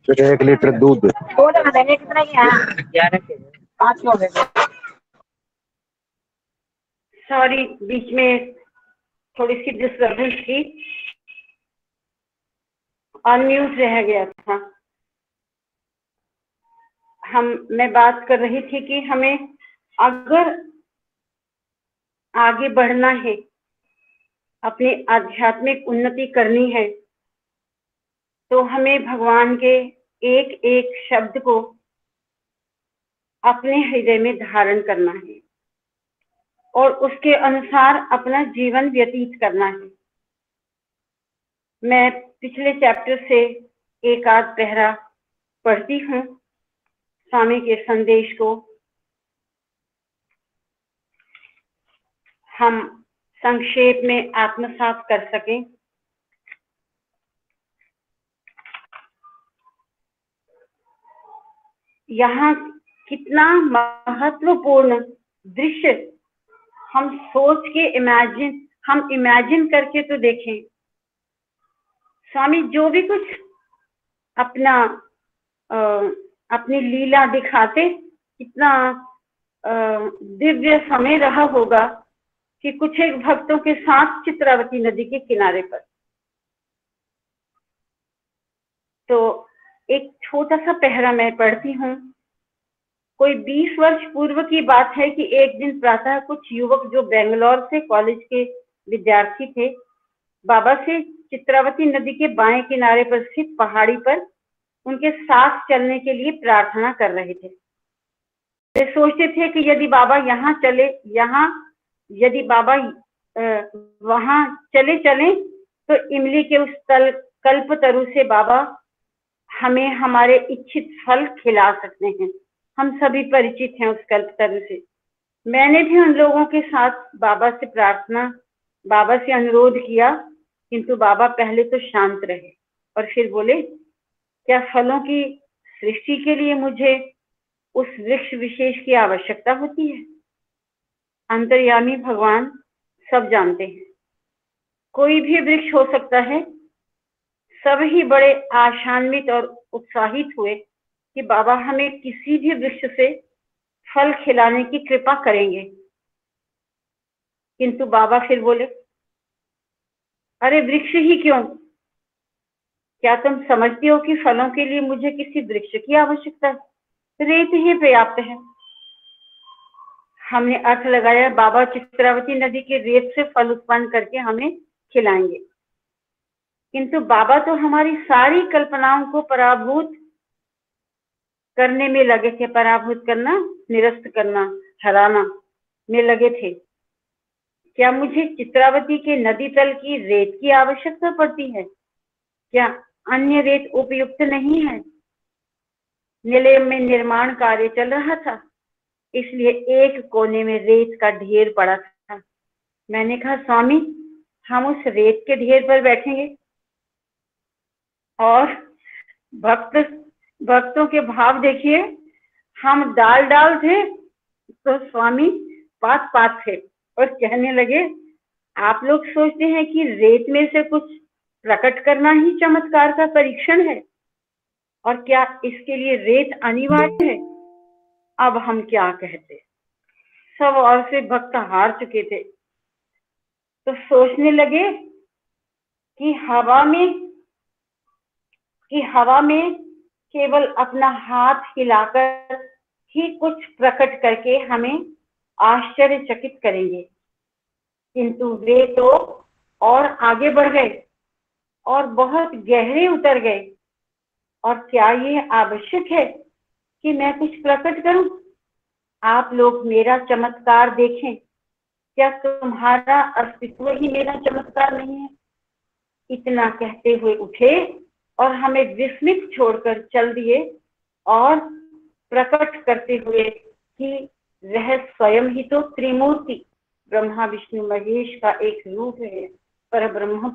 Speaker 5: फिर 1 लीटर दूध।
Speaker 4: कितना सॉरी, बीच में थोड़ी सी डिस्टर्बेंस थी, अनम्यूट रह गया था। मैं बात कर रही थी कि हमें अगर आगे बढ़ना है, अपनी आध्यात्मिक उन्नति करनी है, तो हमें भगवान के एक एक शब्द को अपने हृदय में धारण करना है और उसके अनुसार अपना जीवन व्यतीत करना है। मैं पिछले चैप्टर से एक आध पहरा पढ़ती हूँ स्वामी के संदेश को हम संक्षेप में आत्मसात कर सकें। यहाँ कितना महत्वपूर्ण दृश्य हम सोच के इमेजिन करके तो देखें। स्वामी जो भी कुछ अपनी लीला दिखाते, कितना दिव्य समय रहा होगा कि कुछ एक भक्तों के साथ चित्रावती नदी के किनारे पर। तो एक छोटा सा पहरा मैं पढ़ती हूँ। कोई 20 वर्ष पूर्व की बात है कि एक दिन प्रातः कुछ युवक जो बेंगलोर से कॉलेज के विद्यार्थी थे, बाबा से चित्रावती नदी के बाएं किनारे पर स्थित पहाड़ी पर उनके साथ चलने के लिए प्रार्थना कर रहे थे। वे सोचते थे कि यदि बाबा वहां चले तो इमली के उस कल्प तरु से बाबा हमें हमारे इच्छित फल खिला सकते हैं। हम सभी परिचित हैं उस कल्प तरु से। मैंने भी उन लोगों के साथ बाबा से अनुरोध किया, किंतु बाबा पहले तो शांत रहे और फिर बोले, क्या फलों की सृष्टि के लिए मुझे उस वृक्ष विशेष की आवश्यकता होती है? अंतर्यामी भगवान सब जानते हैं। कोई भी वृक्ष हो सकता है। सब ही बड़े आशान्वित और उत्साहित हुए कि बाबा हमें किसी भी वृक्ष से फल खिलाने की कृपा करेंगे। किंतु बाबा फिर बोले, अरे वृक्ष ही क्यों? क्या तुम समझते हो कि फलों के लिए मुझे किसी वृक्ष की आवश्यकता है? रेत ही पर्याप्त है। हमने अर्थ लगाया, बाबा चित्रावती नदी के रेत से फल उत्पन्न करके हमें खिलाएंगे। किंतु बाबा तो हमारी सारी कल्पनाओं को पराभूत करने में लगे थे। पराभूत करना, निरस्त करना, हराना में लगे थे। क्या मुझे चित्रावती के नदी तल की रेत की आवश्यकता पड़ती है? क्या अन्य रेत उपयुक्त नहीं है? निलय में निर्माण कार्य चल रहा था, इसलिए एक कोने में रेत का ढेर पड़ा था। मैंने कहा, स्वामी हम उस रेत के ढेर पर बैठेंगे। और भक्तों के भाव देखिए, हम डाल थे तो स्वामी पात थे और कहने लगे, आप लोग सोचते हैं कि रेत में से कुछ प्रकट करना ही चमत्कार का परीक्षण है, और क्या इसके लिए रेत अनिवार्य है? अब हम क्या कहते? सब और से भक्त हार चुके थे, तो सोचने लगे कि हवा में केवल अपना हाथ हिलाकर ही कुछ प्रकट करके हमें आश्चर्यचकित करेंगे। किंतु वे तो और आगे बढ़ गए और बहुत गहरे उतर गए। और क्या ये आवश्यक है कि मैं कुछ प्रकट करूं? आप लोग मेरा चमत्कार देखें, क्या तुम्हारा अस्तित्व ही मेरा चमत्कार नहीं है? इतना कहते हुए उठे और हमें विस्मित छोड़कर चल दिए और प्रकट करते हुए कि वह स्वयं ही तो त्रिमूर्ति ब्रह्मा विष्णु महेश का एक रूप है, पर ब्रह्म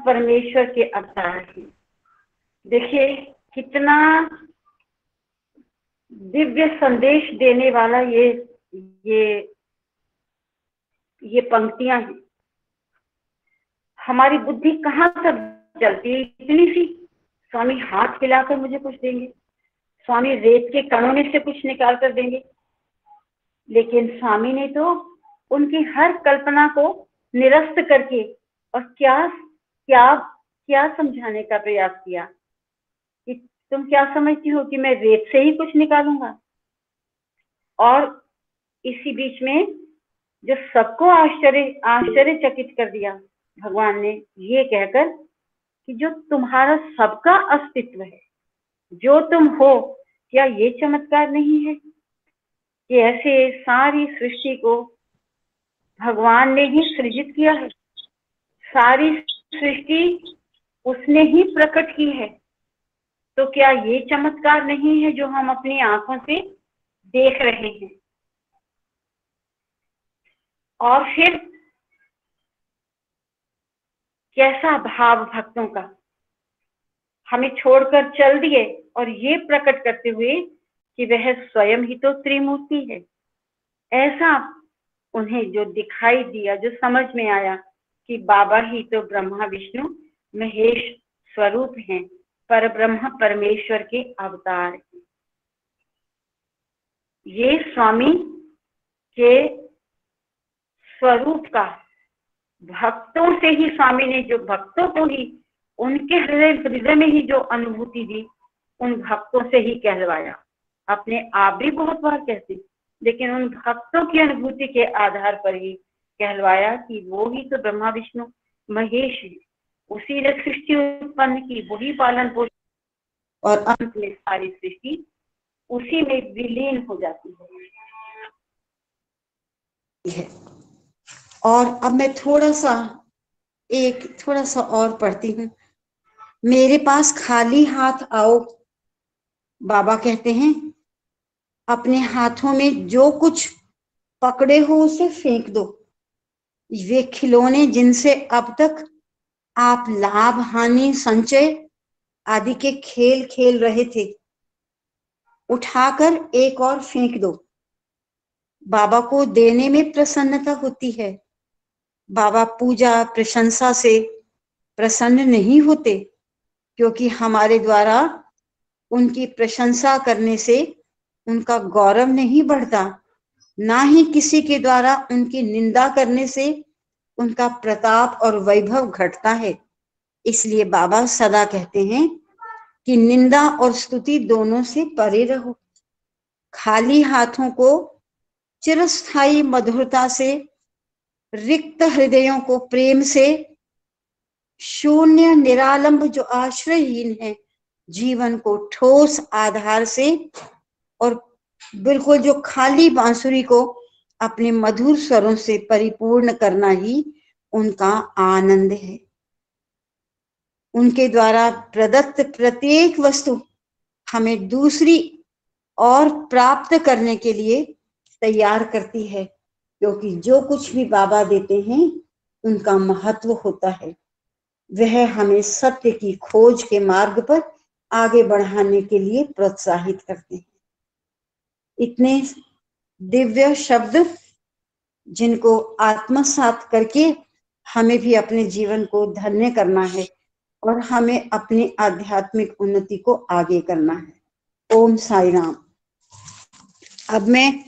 Speaker 4: परमेश्वर के अवतार है। देखिए कितना दिव्य संदेश देने वाला ये पंक्तियां हैं। हमारी बुद्धि कहाँ तक चलती है इतनी सी, स्वामी हाथ हिलाकर मुझे कुछ देंगे, स्वामी रेत के कणों में से कुछ निकाल कर देंगे। लेकिन स्वामी ने तो उनकी हर कल्पना को निरस्त करके और क्या क्या क्या समझाने का प्रयास किया कि तुम क्या समझती हो कि मैं रेत से ही कुछ निकालूंगा। और इसी बीच में जो सबको आश्चर्यचकित कर दिया भगवान ने ये कहकर कि जो तुम्हारा सबका अस्तित्व है, जो तुम हो, क्या ये चमत्कार नहीं है कि ऐसे सारी सृष्टि को भगवान ने ही सृजित किया है, सारी सृष्टि उसने ही प्रकट की है। तो क्या ये चमत्कार नहीं है जो हम अपनी आंखों से देख रहे हैं? और फिर कैसा भाव भक्तों का, हमें छोड़कर चल दिए और ये प्रकट करते हुए कि वह स्वयं ही तो त्रिमूर्ति है। ऐसा उन्हें जो दिखाई दिया, जो समझ में आया कि बाबा ही तो ब्रह्मा विष्णु महेश स्वरूप हैं, पर ब्रह्म परमेश्वर के अवतार हैं। ये स्वामी के स्वरूप का भक्तों से ही, स्वामी ने जो भक्तों को ही उनके हृदय में ही जो अनुभूति दी, उन भक्तों से ही कहलवाया। अपने आप भी बहुत बार कहते, लेकिन उन भक्तों की अनुभूति के आधार पर ही कहलवाया कि वो ही तो ब्रह्मा विष्णु महेश है, उसी ने सृष्टि उत्पन्न की, वही पालन पोषण, और अंत में सारी सृष्टि उसी में विलीन हो जाती है।
Speaker 6: और अब मैं थोड़ा सा और पढ़ती हूँ। मेरे पास खाली हाथ आओ, बाबा कहते हैं, अपने हाथों में जो कुछ पकड़े हो उसे फेंक दो। वे खिलौने जिनसे अब तक आप लाभ हानि संचय आदि के खेल खेल रहे थे, उठाकर एक और फेंक दो। बाबा को देने में प्रसन्नता होती है। बाबा पूजा प्रशंसा से प्रसन्न नहीं होते, क्योंकि हमारे द्वारा उनकी प्रशंसा करने से उनका गौरव नहीं बढ़ता, ना ही किसी के द्वारा उनकी निंदा करने से उनका प्रताप और वैभव घटता है। इसलिए बाबा सदा कहते हैं कि निंदा और स्तुति दोनों से परे रहो। खाली हाथों को चिरस्थायी मधुरता से, रिक्त हृदयों को प्रेम से, शून्य निरालंब जो आश्रयहीन है, जीवन को ठोस आधार से, और बिल्कुल जो खाली बांसुरी को अपने मधुर स्वरों से परिपूर्ण करना ही उनका आनंद है। उनके द्वारा प्रदत्त प्रत्येक वस्तु हमें दूसरी और प्राप्त करने के लिए तैयार करती है, क्योंकि जो कुछ भी बाबा देते हैं उनका महत्व होता है। वह हमें सत्य की खोज के मार्ग पर आगे बढ़ाने के लिए प्रोत्साहित करते हैं। इतने दिव्य शब्द जिनको आत्मसात करके हमें भी अपने जीवन को धन्य करना है और हमें अपनी आध्यात्मिक उन्नति को आगे करना है। ओम साई राम। अब मैं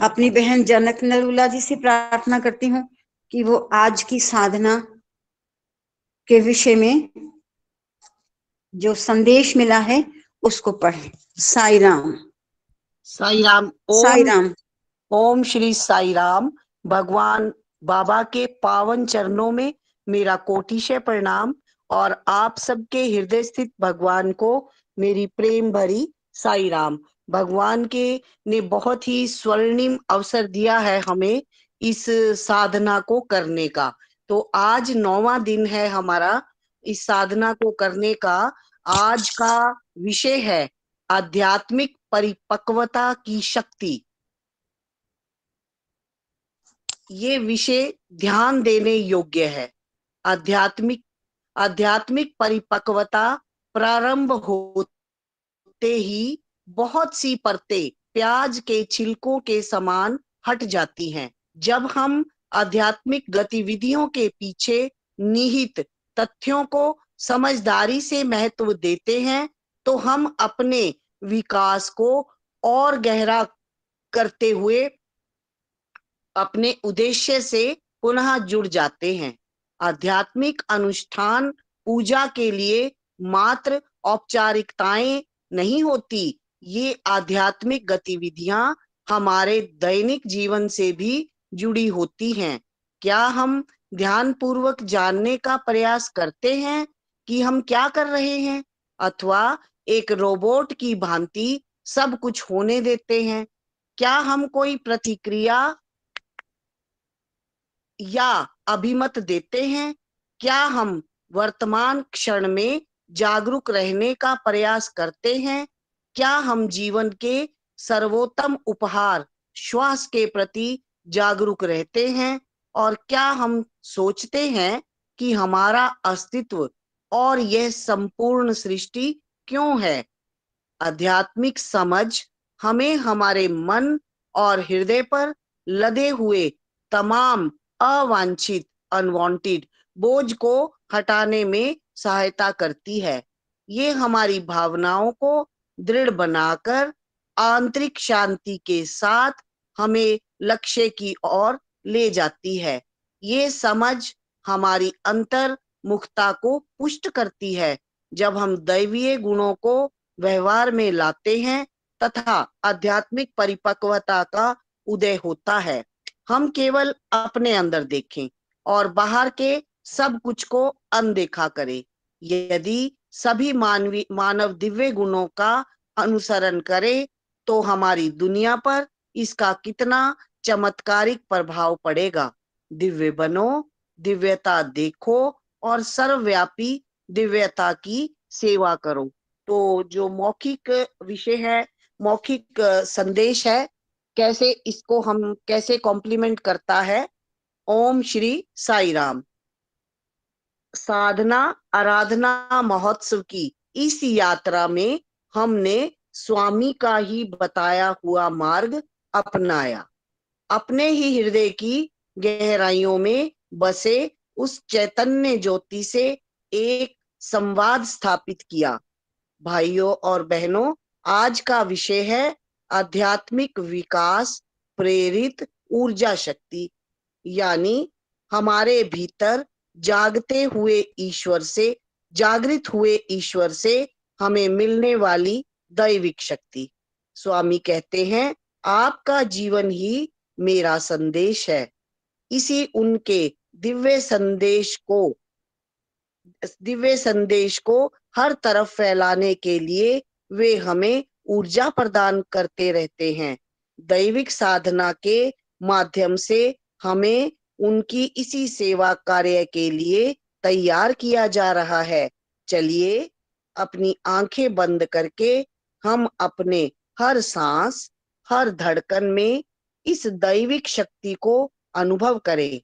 Speaker 6: अपनी बहन जनक नरूला जी से प्रार्थना करती हूँ कि वो आज की साधना के विषय में जो संदेश मिला है उसको पढ़ें। साई राम।
Speaker 7: साई राम।
Speaker 6: साई राम।
Speaker 7: ओम श्री साई राम। भगवान बाबा के पावन चरणों में मेरा कोटिशय प्रणाम और आप सबके हृदय स्थित भगवान को मेरी प्रेम भरी साई राम। भगवान के ने बहुत ही स्वर्णिम अवसर दिया है हमें इस साधना को करने का। तो आज 9वां दिन है हमारा इस साधना को करने का। आज का विषय है आध्यात्मिक परिपक्वता की शक्ति। ये विषय ध्यान देने योग्य है। आध्यात्मिक परिपक्वता प्रारंभ होते ही बहुत सी परतें प्याज के छिलकों के समान हट जाती हैं। जब हम आध्यात्मिक गतिविधियों के पीछे निहित तथ्यों को समझदारी से महत्व देते हैं तो हम अपने विकास को और गहरा करते हुए अपने उद्देश्य से पुनः जुड़ जाते हैं। आध्यात्मिक अनुष्ठान पूजा के लिए मात्र औपचारिकताएं नहीं होती, ये आध्यात्मिक गतिविधियां हमारे दैनिक जीवन से भी जुड़ी होती हैं। क्या हम ध्यान पूर्वक जानने का प्रयास करते हैं कि हम क्या कर रहे हैं, अथवा एक रोबोट की भांति सब कुछ होने देते हैं? क्या हम कोई प्रतिक्रिया या अभिमत देते हैं? क्या हम वर्तमान क्षण में जागरूक रहने का प्रयास करते हैं? क्या हम जीवन के सर्वोत्तम उपहार श्वास के प्रति जागरूक रहते हैं? और क्या हम सोचते हैं कि हमारा अस्तित्व और यह संपूर्ण सृष्टि क्यों है? आध्यात्मिक समझ हमें हमारे मन और हृदय पर लदे हुए तमाम अवांछित अनवांटेड बोझ को हटाने में सहायता करती है। ये हमारी भावनाओं को दृढ़ बनाकर आंतरिक शांति के साथ हमें लक्ष्य की ओर ले जाती है। ये समझ हमारी अंतर्मुखता को पुष्ट करती है। जब हम दैवीय गुणों को व्यवहार में लाते हैं तथा आध्यात्मिक परिपक्वता का उदय होता है। हम केवल अपने अंदर देखें और बाहर के सब कुछ को अनदेखा करें। यदि सभी मानव दिव्य गुणों का अनुसरण करें तो हमारी दुनिया पर इसका कितना चमत्कारिक प्रभाव पड़ेगा। दिव्य बनो, दिव्यता देखो और सर्वव्यापी दिव्यता की सेवा करो। तो जो मौखिक विषय है, मौखिक संदेश है, कैसे इसको हम कैसे कॉम्प्लीमेंट करता है। ओम श्री साई राम। साधना आराधना महोत्सव की इस यात्रा में हमने स्वामी का ही बताया हुआ मार्ग अपनाया। अपने ही हृदय की गहराइयों में बसे उस चैतन्य ज्योति से एक संवाद स्थापित किया। भाइयों और बहनों, आज का विषय है आध्यात्मिक विकास प्रेरित ऊर्जा शक्ति, यानी हमारे भीतर जागृत हुए ईश्वर से हमें मिलने वाली दैविक शक्ति। स्वामी कहते हैं, आपका जीवन ही मेरा संदेश है। इसी उनके दिव्य संदेश को हर तरफ फैलाने के लिए वे हमें ऊर्जा प्रदान करते रहते हैं। दैविक साधना के माध्यम से हमें उनकी इसी सेवा कार्य के लिए तैयार किया जा रहा है। चलिए अपनी आंखें बंद करके हम अपने हर सांस, हर धड़कन में इस दैविक शक्ति को अनुभव करें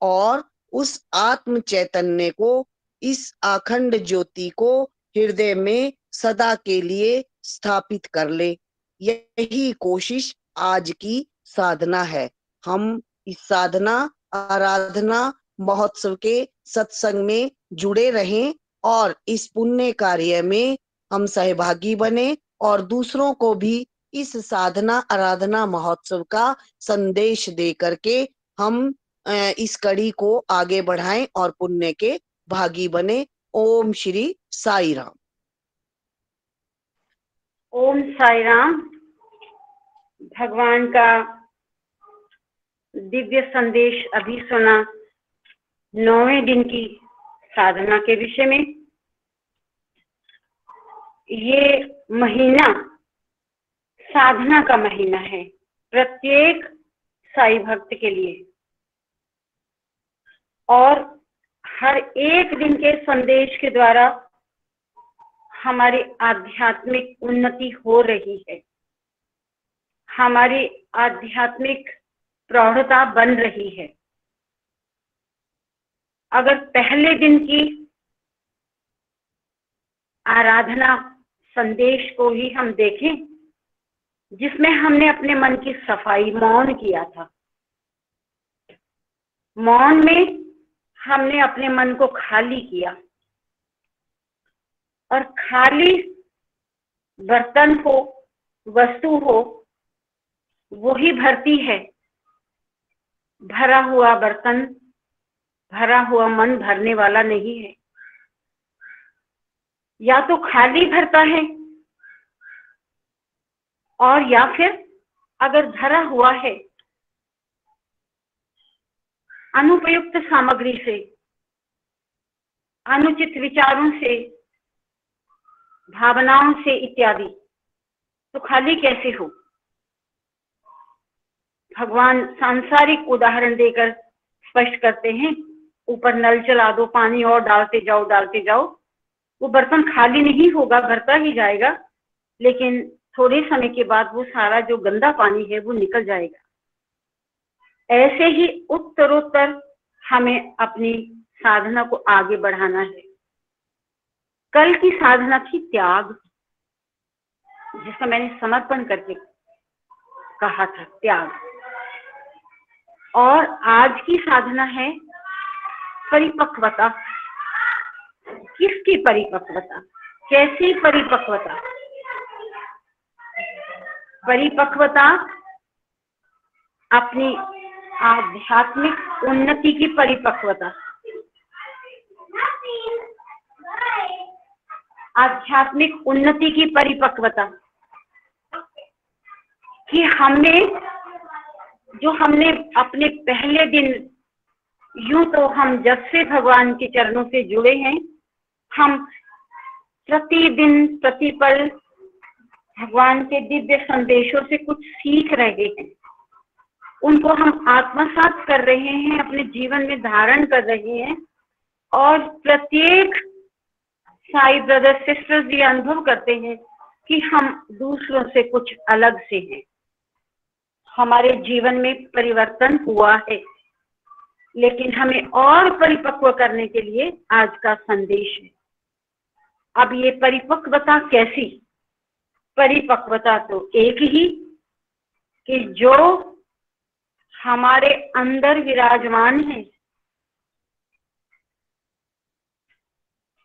Speaker 7: और उस आत्म चैतन्य को, इस अखंड ज्योति को हृदय में सदा के लिए स्थापित कर ले। यही कोशिश आज की साधना है। हम इस साधना आराधना महोत्सव के सत्संग में जुड़े रहें और इस पुण्य कार्य में हम सहभागी बने और दूसरों को भी इस साधना आराधना महोत्सव का संदेश दे करके हम इस कड़ी को आगे बढ़ाएं और पुण्य के भागी बने। ओम श्री साई राम।
Speaker 4: ओम साई राम। भगवान का दिव्य संदेश अभी सुना। 9वें दिन की साधना के विषय में। ये महीना साधना का महीना है प्रत्येक साईं भक्त के लिए, और हर एक दिन के संदेश के द्वारा हमारी आध्यात्मिक उन्नति हो रही है, हमारी आध्यात्मिक प्रौढ़ता बन रही है। अगर पहले दिन की आराधना संदेश को ही हम देखें, जिसमें हमने अपने मन की सफाई मौन किया था, मौन में हमने अपने मन को खाली किया, और खाली बर्तन हो, वस्तु हो, वो ही भरती है। भरा हुआ बर्तन, भरा हुआ मन भरने वाला नहीं है। या तो खाली भरता है, और या फिर अगर भरा हुआ है अनुपयुक्त सामग्री से, अनुचित विचारों से, भावनाओं से इत्यादि, तो खाली कैसे हो। भगवान सांसारिक उदाहरण देकर स्पष्ट करते हैं, ऊपर नल चला दो, पानी और डालते जाओ, वो बर्तन खाली नहीं होगा, भरता ही जाएगा, लेकिन थोड़े समय के बाद वो सारा जो गंदा पानी है वो निकल जाएगा। ऐसे ही उत्तरोत्तर हमें अपनी साधना को आगे बढ़ाना है। कल की साधना थी त्याग, जिसका मैंने समर्पण करके कहा था, त्याग। और आज की साधना है परिपक्वता। किसकी परिपक्वता? कैसी परिपक्वता? परिपक्वता अपनी आध्यात्मिक उन्नति की परिपक्वता। आध्यात्मिक उन्नति की परिपक्वता कि हमने अपने पहले दिन, यूं तो हम जब से भगवान के चरणों से जुड़े हैं, हम प्रतिदिन प्रतिपल भगवान के दिव्य संदेशों से कुछ सीख रहे हैं, उनको हम आत्मसात कर रहे हैं, अपने जीवन में धारण कर रहे हैं, और प्रत्येक साईं ब्रदर्स सिस्टर्स ये अनुभव करते हैं कि हम दूसरों से कुछ अलग से हैं। हमारे जीवन में परिवर्तन हुआ है, लेकिन हमें और परिपक्व करने के लिए आज का संदेश है। अब ये परिपक्वता कैसी? परिपक्वता तो एक ही कि जो हमारे अंदर विराजमान है,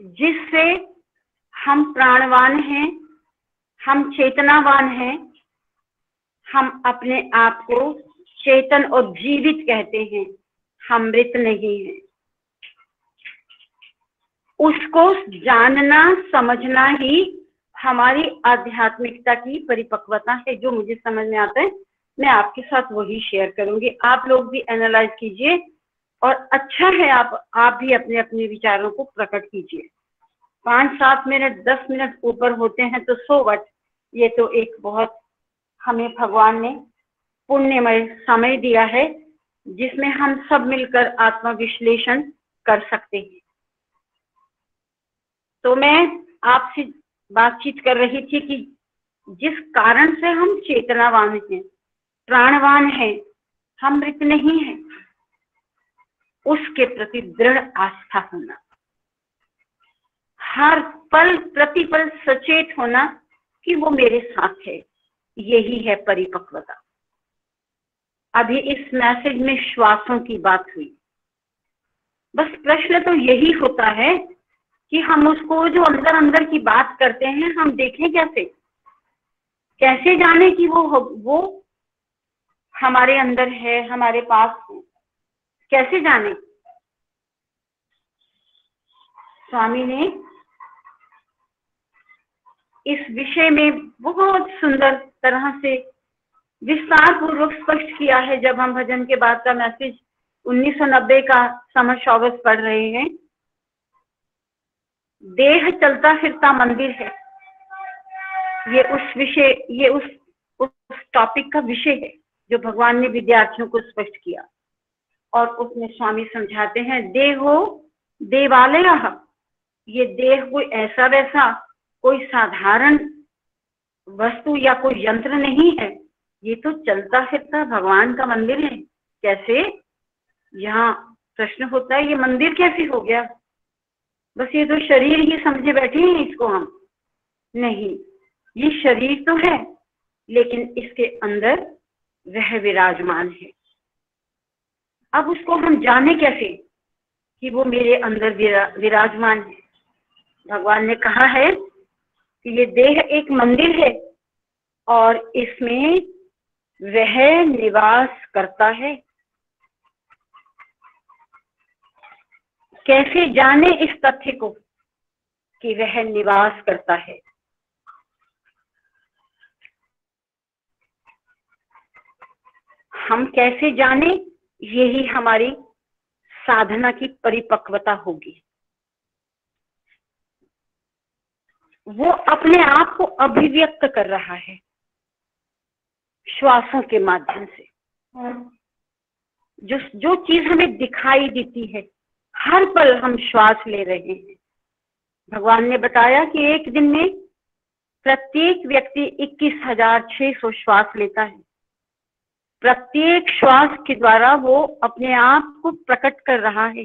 Speaker 4: जिससे हम प्राणवान हैं, हम चेतनावान हैं, हम अपने आप को चेतन और जीवित कहते हैं, हम मृत नहीं हैं। उसको जानना समझना ही हमारी आध्यात्मिकता की परिपक्वता है। जो मुझे समझ में आता है मैं आपके साथ वही शेयर करूंगी। आप लोग भी एनालाइज कीजिए, और अच्छा है आप भी अपने अपने विचारों को प्रकट कीजिए। 5-7 मिनट 10 मिनट ऊपर होते हैं तो सो व्हाट, ये तो एक बहुत हमें भगवान ने पुण्यमय समय दिया है, जिसमें हम सब मिलकर आत्मविश्लेषण कर सकते हैं। तो मैं आपसे बातचीत कर रही थी कि जिस कारण से हम चेतनावान हैं, प्राणवान हैं, हम मृत नहीं हैं, उसके प्रति दृढ़ आस्था होना, हर पल प्रतिपल सचेत होना कि वो मेरे साथ है, यही है परिपक्वता। अभी इस मैसेज में श्वासों की बात हुई। बस प्रश्न तो यही होता है कि हम उसको जो अंदर अंदर की बात करते हैं, हम देखें कैसे जाने कि वो हमारे अंदर है, हमारे पास है, कैसे जाने? स्वामी ने इस विषय में बहुत सुंदर तरह से विस्तार पूर्वक स्पष्ट किया है। जब हम भजन के बाद का मैसेज 1990 का समर शॉवर्स पढ़ रहे हैं, देह चलता फिरता मंदिर है। ये उस टॉपिक का विषय है जो भगवान ने विद्यार्थियों को स्पष्ट किया। और उसमें स्वामी समझाते हैं, देहो देवालय, ये देह कोई ऐसा वैसा कोई साधारण वस्तु या कोई यंत्र नहीं है, ये तो चलता फिरता भगवान का मंदिर है। कैसे? यहाँ प्रश्न होता है, ये मंदिर कैसे हो गया? बस ये तो शरीर ही समझे बैठे हैं इसको हम। नहीं, ये शरीर तो है लेकिन इसके अंदर वह विराजमान है। अब उसको हम जाने कैसे कि वो मेरे अंदर विराजमान है? भगवान ने कहा है कि ये देह एक मंदिर है और इसमें वह निवास करता है। कैसे जाने इस तथ्य को कि वह निवास करता है? हम कैसे जाने? यही हमारी साधना की परिपक्वता होगी। वो अपने आप को अभिव्यक्त कर रहा है श्वासों के माध्यम से। जो चीज हमें दिखाई देती है, हर पल हम श्वास ले रहे हैं। भगवान ने बताया कि एक दिन में प्रत्येक व्यक्ति 21,600 श्वास लेता है। प्रत्येक श्वास के द्वारा वो अपने आप को प्रकट कर रहा है